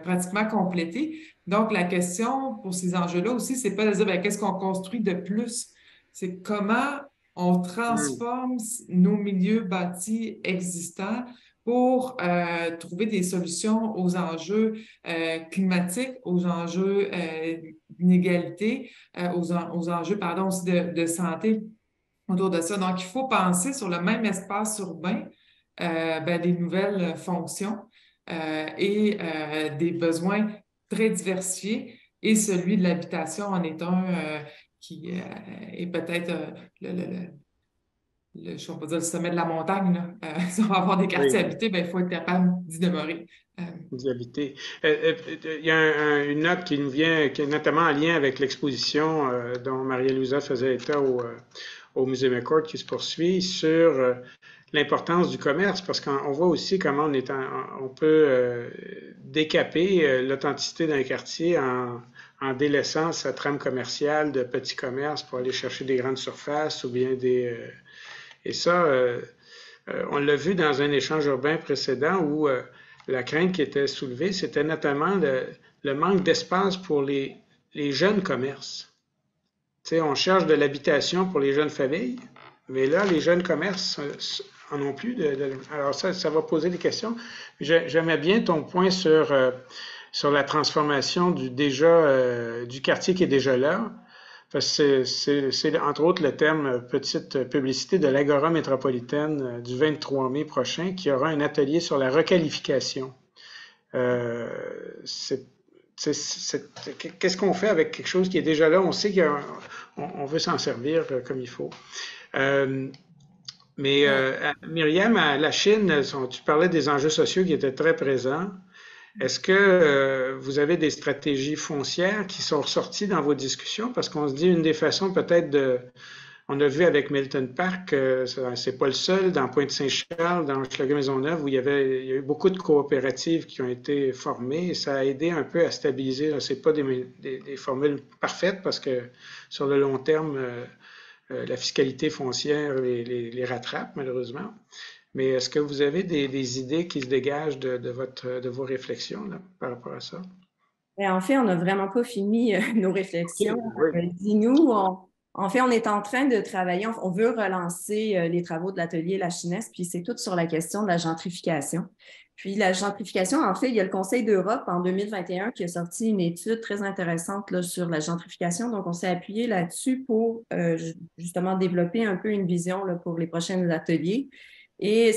pratiquement complété. Donc, la question pour ces enjeux-là aussi, c'est pas de dire ben, qu'est-ce qu'on construit de plus, c'est comment on transforme nos milieux bâtis existants pour trouver des solutions aux enjeux climatiques, aux enjeux d'inégalité, aux enjeux, pardon, aussi de santé autour de ça. Donc, il faut penser sur le même espace urbain des nouvelles fonctions et des besoins très diversifiés. Et celui de l'habitation en est un qui est peut-être je ne vais pas dire le sommet de la montagne. Là. Si on va avoir des quartiers habités, il faut être capable d'y demeurer. D'y habiter. Il y a une note qui nous vient, qui est notamment en lien avec l'exposition dont Maria-Louisa faisait état au Musée McCord qui se poursuit sur l'importance du commerce, parce qu'on voit aussi comment on peut décaper l'authenticité d'un quartier en délaissant sa trame commerciale de petits commerces pour aller chercher des grandes surfaces ou bien des... et ça, on l'a vu dans un échange urbain précédent où la crainte qui était soulevée, c'était notamment le manque d'espace pour les jeunes commerces. Tu sais, on cherche de l'habitation pour les jeunes familles, mais là, les jeunes commerces en ont plus. Alors ça va poser des questions. J'aimais bien ton point sur la transformation du quartier qui est déjà là. Parce que c'est entre autres le thème petite publicité de l'Agora métropolitaine du 23 mai prochain qui aura un atelier sur la requalification. Qu'est-ce qu'on fait avec quelque chose qui est déjà là? On sait qu'on veut s'en servir comme il faut. Myriam, à la Chine, tu parlais des enjeux sociaux qui étaient très présents. Est-ce que vous avez des stratégies foncières qui sont ressorties dans vos discussions? Parce qu'on se dit une des façons peut-être on a vu avec Milton Park, c'est pas le seul, dans Pointe-Saint-Charles, dans Hochelaga-Maisonneuve, où il y a eu beaucoup de coopératives qui ont été formées et ça a aidé un peu à stabiliser. C'est pas des formules parfaites parce que sur le long terme, la fiscalité foncière les rattrape malheureusement. Mais est-ce que vous avez des idées qui se dégagent de vos réflexions là, par rapport à ça? En fait, on n'a vraiment pas fini nos réflexions. Oui. Dis-nous, en fait, on est en train de travailler, on veut relancer les travaux de l'atelier La Chinesse, puis c'est tout sur la question de la gentrification. Puis la gentrification, en fait, il y a le Conseil d'Europe en 2021 qui a sorti une étude très intéressante là, sur la gentrification. Donc, on s'est appuyé là-dessus pour justement développer un peu une vision là, pour les prochains ateliers. Et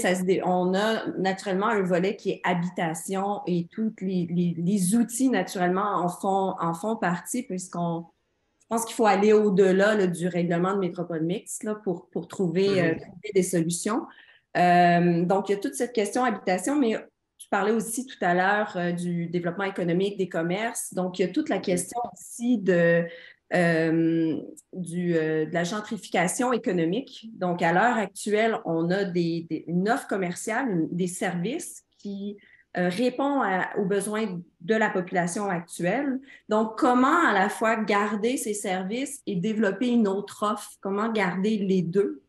on a naturellement un volet qui est habitation et tous les outils naturellement en font partie je pense qu'il faut aller au-delà là, du règlement de métropole mixte là, pour trouver des solutions. Donc, il y a toute cette question habitation, mais tu parlais aussi tout à l'heure du développement économique des commerces. Donc, il y a toute la question aussi de la gentrification économique. Donc, à l'heure actuelle, on a une offre commerciale, des services qui répond aux besoins de la population actuelle. Donc, comment à la fois garder ces services et développer une autre offre? Comment garder les deux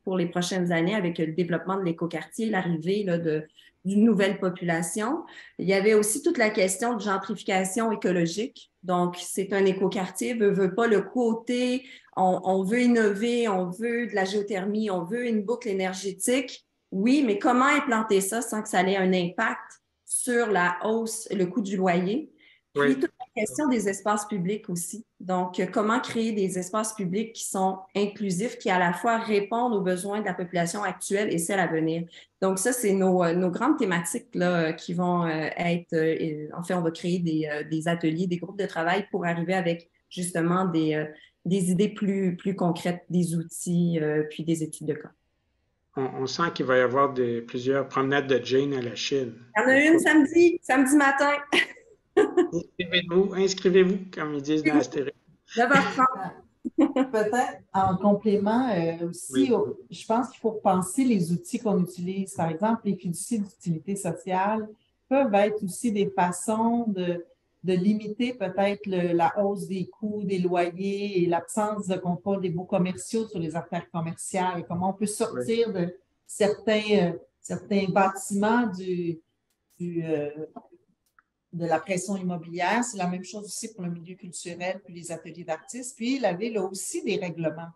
pour les prochaines années avec le développement de l'écoquartier, l'arrivée d'une nouvelle population? Il y avait aussi toute la question de gentrification écologique. Donc, c'est un écoquartier, veut pas le côté, on veut innover, on veut de la géothermie, on veut une boucle énergétique. Oui, mais comment implanter ça sans que ça ait un impact sur la hausse, le coût du loyer. Puis Oui. toute la question des espaces publics aussi. Donc, comment créer des espaces publics qui sont inclusifs, qui à la fois répondent aux besoins de la population actuelle et celle à venir. Donc, ça, c'est nos grandes thématiques là, qui vont être... en fait, on va créer des ateliers, des groupes de travail pour arriver avec justement des idées plus concrètes, des outils, puis des études de cas. On sent qu'il va y avoir plusieurs promenades de Jane à la Chine. Il y en a une samedi matin. Inscrivez-vous, comme ils disent dans Astérix. 9h30. Peut-être en complément aussi, Oui. je pense qu'il faut repenser les outils qu'on utilise. Par exemple, les fiducies d'utilité sociale peuvent être aussi des façons de limiter peut-être la hausse des coûts des loyers et l'absence de contrôle des baux commerciaux sur les affaires commerciales. Comment on peut sortir de certains bâtiments de la pression immobilière. C'est la même chose aussi pour le milieu culturel puis les ateliers d'artistes. Puis la Ville a aussi des règlements.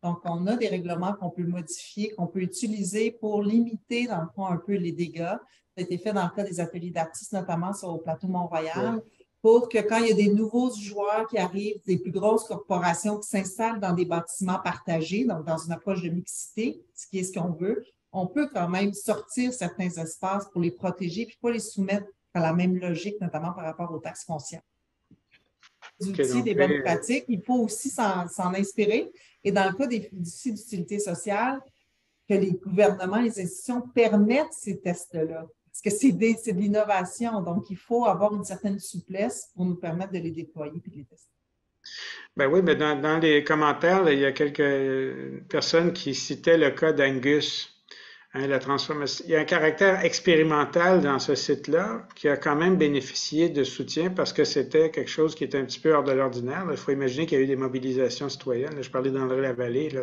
Donc, on a des règlements qu'on peut modifier, qu'on peut utiliser pour limiter, dans le fond, un peu les dégâts. Ça a été fait dans le cas des ateliers d'artistes, notamment sur le plateau Mont-Royal, pour que quand il y a des nouveaux joueurs qui arrivent, des plus grosses corporations qui s'installent dans des bâtiments partagés, donc dans une approche de mixité, ce qui est ce qu'on veut, on peut quand même sortir certains espaces pour les protéger puis pas les soumettre à la même logique, notamment par rapport aux taxes foncières. Des outils, des bonnes pratiques, il faut aussi s'en inspirer. Et dans le cas des outils d'utilité sociale, que les gouvernements, les institutions permettent ces tests-là. Parce que c'est de l'innovation, donc il faut avoir une certaine souplesse pour nous permettre de les déployer et de les tester. Ben oui, mais dans les commentaires, là, il y a quelques personnes qui citaient le cas d'Angus. Hein, la transformation. Il y a un caractère expérimental dans ce site-là qui a quand même bénéficié de soutien parce que c'était quelque chose qui était un petit peu hors de l'ordinaire. Il faut imaginer qu'il y a eu des mobilisations citoyennes. Là, je parlais d'André-Lavallée, là,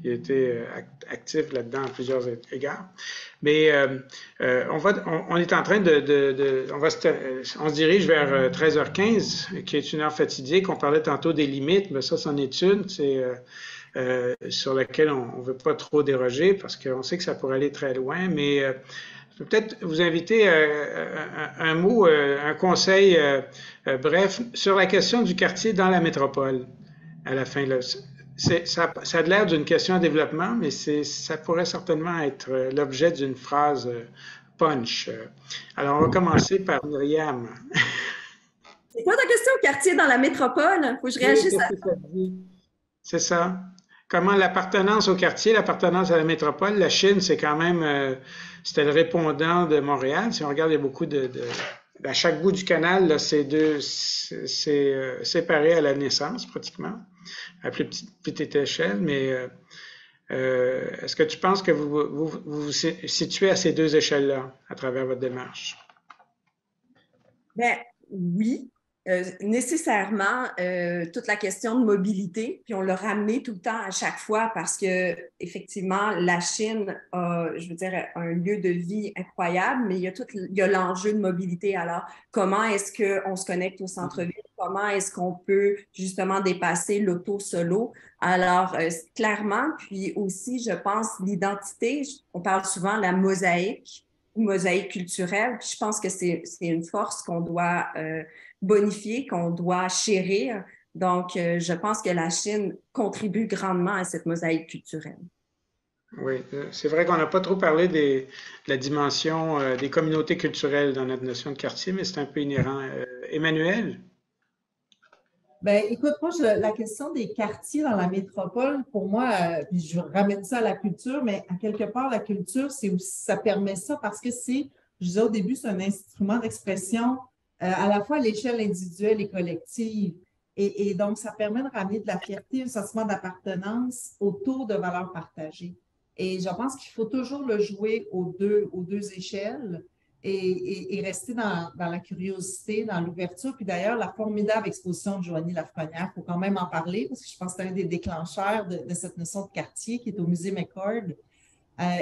il a été actif là-dedans à plusieurs égards. Mais on est en train on se dirige vers 13h15, qui est une heure fatidique. On parlait tantôt des limites, mais ça, c'en est une. C'est sur laquelle on ne veut pas trop déroger parce qu'on sait que ça pourrait aller très loin, mais je peux peut-être vous inviter un mot, un conseil bref sur la question du quartier dans la métropole à la fin. Là. Ça a l'air d'une question de développement, mais ça pourrait certainement être l'objet d'une phrase punch. Alors, on va commencer par Myriam. C'est quoi ta question, quartier dans la métropole? Il faut que je réagisse à ça. C'est ça. Comment l'appartenance au quartier, l'appartenance à la métropole, la Chine, c'est quand même, c'était le répondant de Montréal. Si on regarde, il y a beaucoup à chaque bout du canal, là, c'est séparé à la naissance, pratiquement, à plus petite échelle, mais est-ce que tu penses que vous vous situez à ces deux échelles-là à travers votre démarche? Bien, oui. Nécessairement, toute la question de mobilité, puis on l'a ramené tout le temps à chaque fois parce que effectivement, la Chine a, je veux dire, un lieu de vie incroyable, mais il y a l'enjeu de mobilité. Alors, comment est-ce qu'on se connecte au centre-ville? Comment est-ce qu'on peut justement dépasser l'auto-solo? Alors, clairement, puis aussi, je pense, l'identité, on parle souvent de la mosaïque culturelle, puis je pense que c'est une force qu'on doit bonifier, qu'on doit chérir. Donc, je pense que la Chine contribue grandement à cette mosaïque culturelle. Oui, c'est vrai qu'on n'a pas trop parlé de la dimension des communautés culturelles dans notre notion de quartier, mais c'est un peu inhérent. Emmanuel? Bien, écoute, moi, la question des quartiers dans la métropole, pour moi, puis je ramène ça à la culture, mais à quelque part, la culture, ça permet ça parce que je disais au début, c'est un instrument d'expression à la fois à l'échelle individuelle et collective. Et donc, ça permet de ramener de la fierté, un sentiment d'appartenance autour de valeurs partagées. Et je pense qu'il faut toujours le jouer aux deux échelles et rester dans la curiosité, dans l'ouverture. Puis d'ailleurs, la formidable exposition de Joanie Lafrenière, il faut quand même en parler parce que je pense que c'est un des déclencheurs de cette notion de quartier qui est au Musée McCord.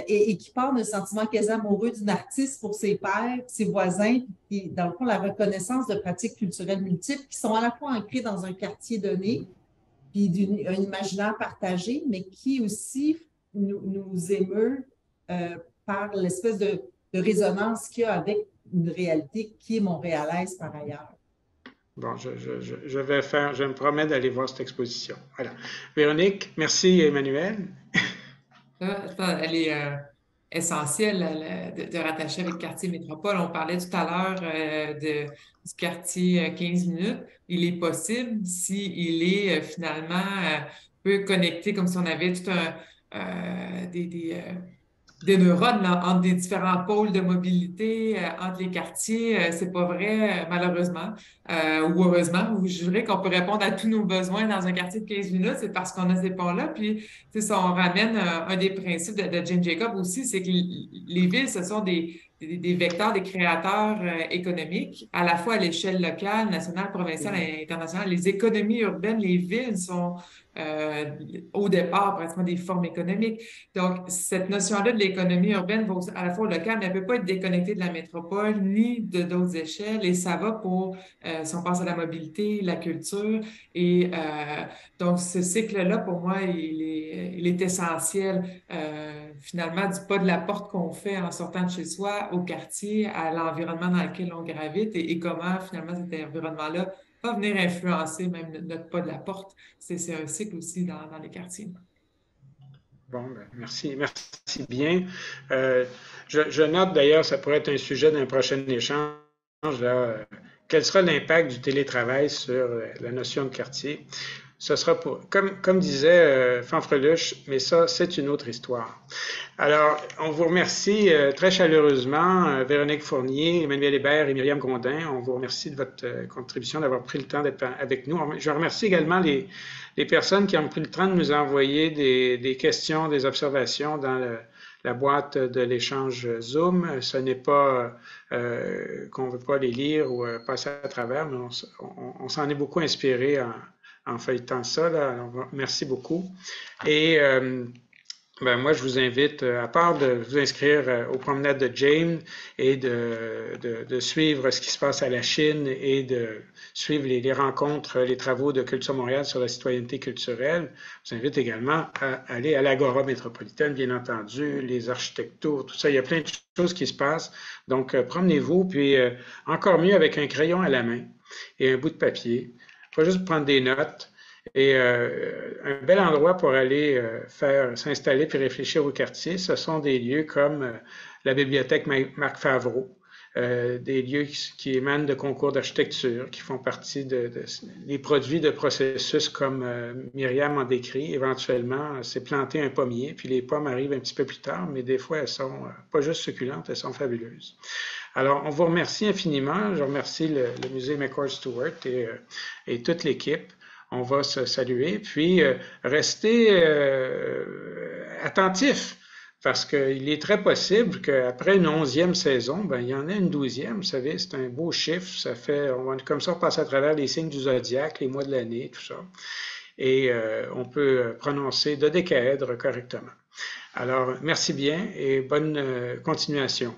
Et qui part d'un sentiment quasi amoureux d'une artiste pour ses pairs, ses voisins, puis dans le fond, la reconnaissance de pratiques culturelles multiples qui sont à la fois ancrées dans un quartier donné, puis un imaginaire partagé, mais qui aussi nous émeut par l'espèce de résonance qu'il y a avec une réalité qui est montréalaise par ailleurs. Bon, je me promets d'aller voir cette exposition. Voilà. Véronique, merci Emmanuel. Elle est essentielle de rattacher avec Quartier Métropole. On parlait tout à l'heure du quartier 15 minutes. Il est possible s'il est finalement peu connecté, comme si on avait tout des neurones là, entre des différents pôles de mobilité, entre les quartiers. C'est pas vrai, malheureusement, ou heureusement. Ou je dirais qu'on peut répondre à tous nos besoins dans un quartier de 15 minutes, c'est parce qu'on a ces ponts-là. Puis, ça, on ramène un des principes de Jane Jacobs aussi, c'est que les villes, ce sont des vecteurs, des créateurs économiques, à la fois à l'échelle locale, nationale, provinciale et internationale. Les économies urbaines, les villes sont au départ pratiquement des formes économiques. Donc, cette notion-là de l'économie urbaine va à la fois au local, mais elle ne peut pas être déconnectée de la métropole ni de d'autres échelles. Et ça va pour, si on pense à la mobilité, la culture. Et donc, ce cycle-là, pour moi, il est essentiel. Finalement, du pas de la porte qu'on fait en sortant de chez soi au quartier, à l'environnement dans lequel on gravite et comment, finalement, cet environnement-là va venir influencer même notre pas de la porte. C'est un cycle aussi dans les quartiers. Bon, ben, merci bien. Je note d'ailleurs, ça pourrait être un sujet d'un prochain échange, là, quel sera l'impact du télétravail sur la notion de quartier? Ce sera comme disait Fanfreluche, mais ça, c'est une autre histoire. Alors, on vous remercie très chaleureusement, Véronique Fournier, Emmanuel Hébert et Myriam Grondin. On vous remercie de votre contribution, d'avoir pris le temps d'être avec nous. Je remercie également les personnes qui ont pris le temps de nous envoyer des questions, des observations dans la boîte de l'échange Zoom. Ce n'est pas qu'on ne veut pas les lire ou passer à travers, mais on s'en est beaucoup inspiré en feuilletant ça. Là. Alors, merci beaucoup. Et moi, je vous invite, à part de vous inscrire aux promenades de Jane et de suivre ce qui se passe à la Chine et de suivre les rencontres, les travaux de Culture Montréal sur la citoyenneté culturelle, je vous invite également à aller à l'Agora métropolitaine, bien entendu, les architectures, tout ça. Il y a plein de choses qui se passent. Donc, promenez-vous, puis encore mieux avec un crayon à la main et un bout de papier. Pas juste prendre des notes. Et un bel endroit pour aller s'installer puis réfléchir au quartier, ce sont des lieux comme la bibliothèque Marc Favreau, des lieux qui émanent de concours d'architecture, qui font partie des produits de processus comme Myriam en décrit. Éventuellement, c'est planter un pommier, puis les pommes arrivent un petit peu plus tard, mais des fois, elles sont pas juste succulentes, elles sont fabuleuses. Alors, on vous remercie infiniment. Je remercie le musée McCord-Stewart et toute l'équipe. On va se saluer, puis rester attentif, parce qu'il est très possible qu'après une 11e saison, ben, il y en a une 12e, vous savez, c'est un beau chiffre, ça fait, on va comme ça passer à travers les signes du zodiaque, les mois de l'année, tout ça, et on peut prononcer dodécaèdre correctement. Alors, merci bien et bonne continuation.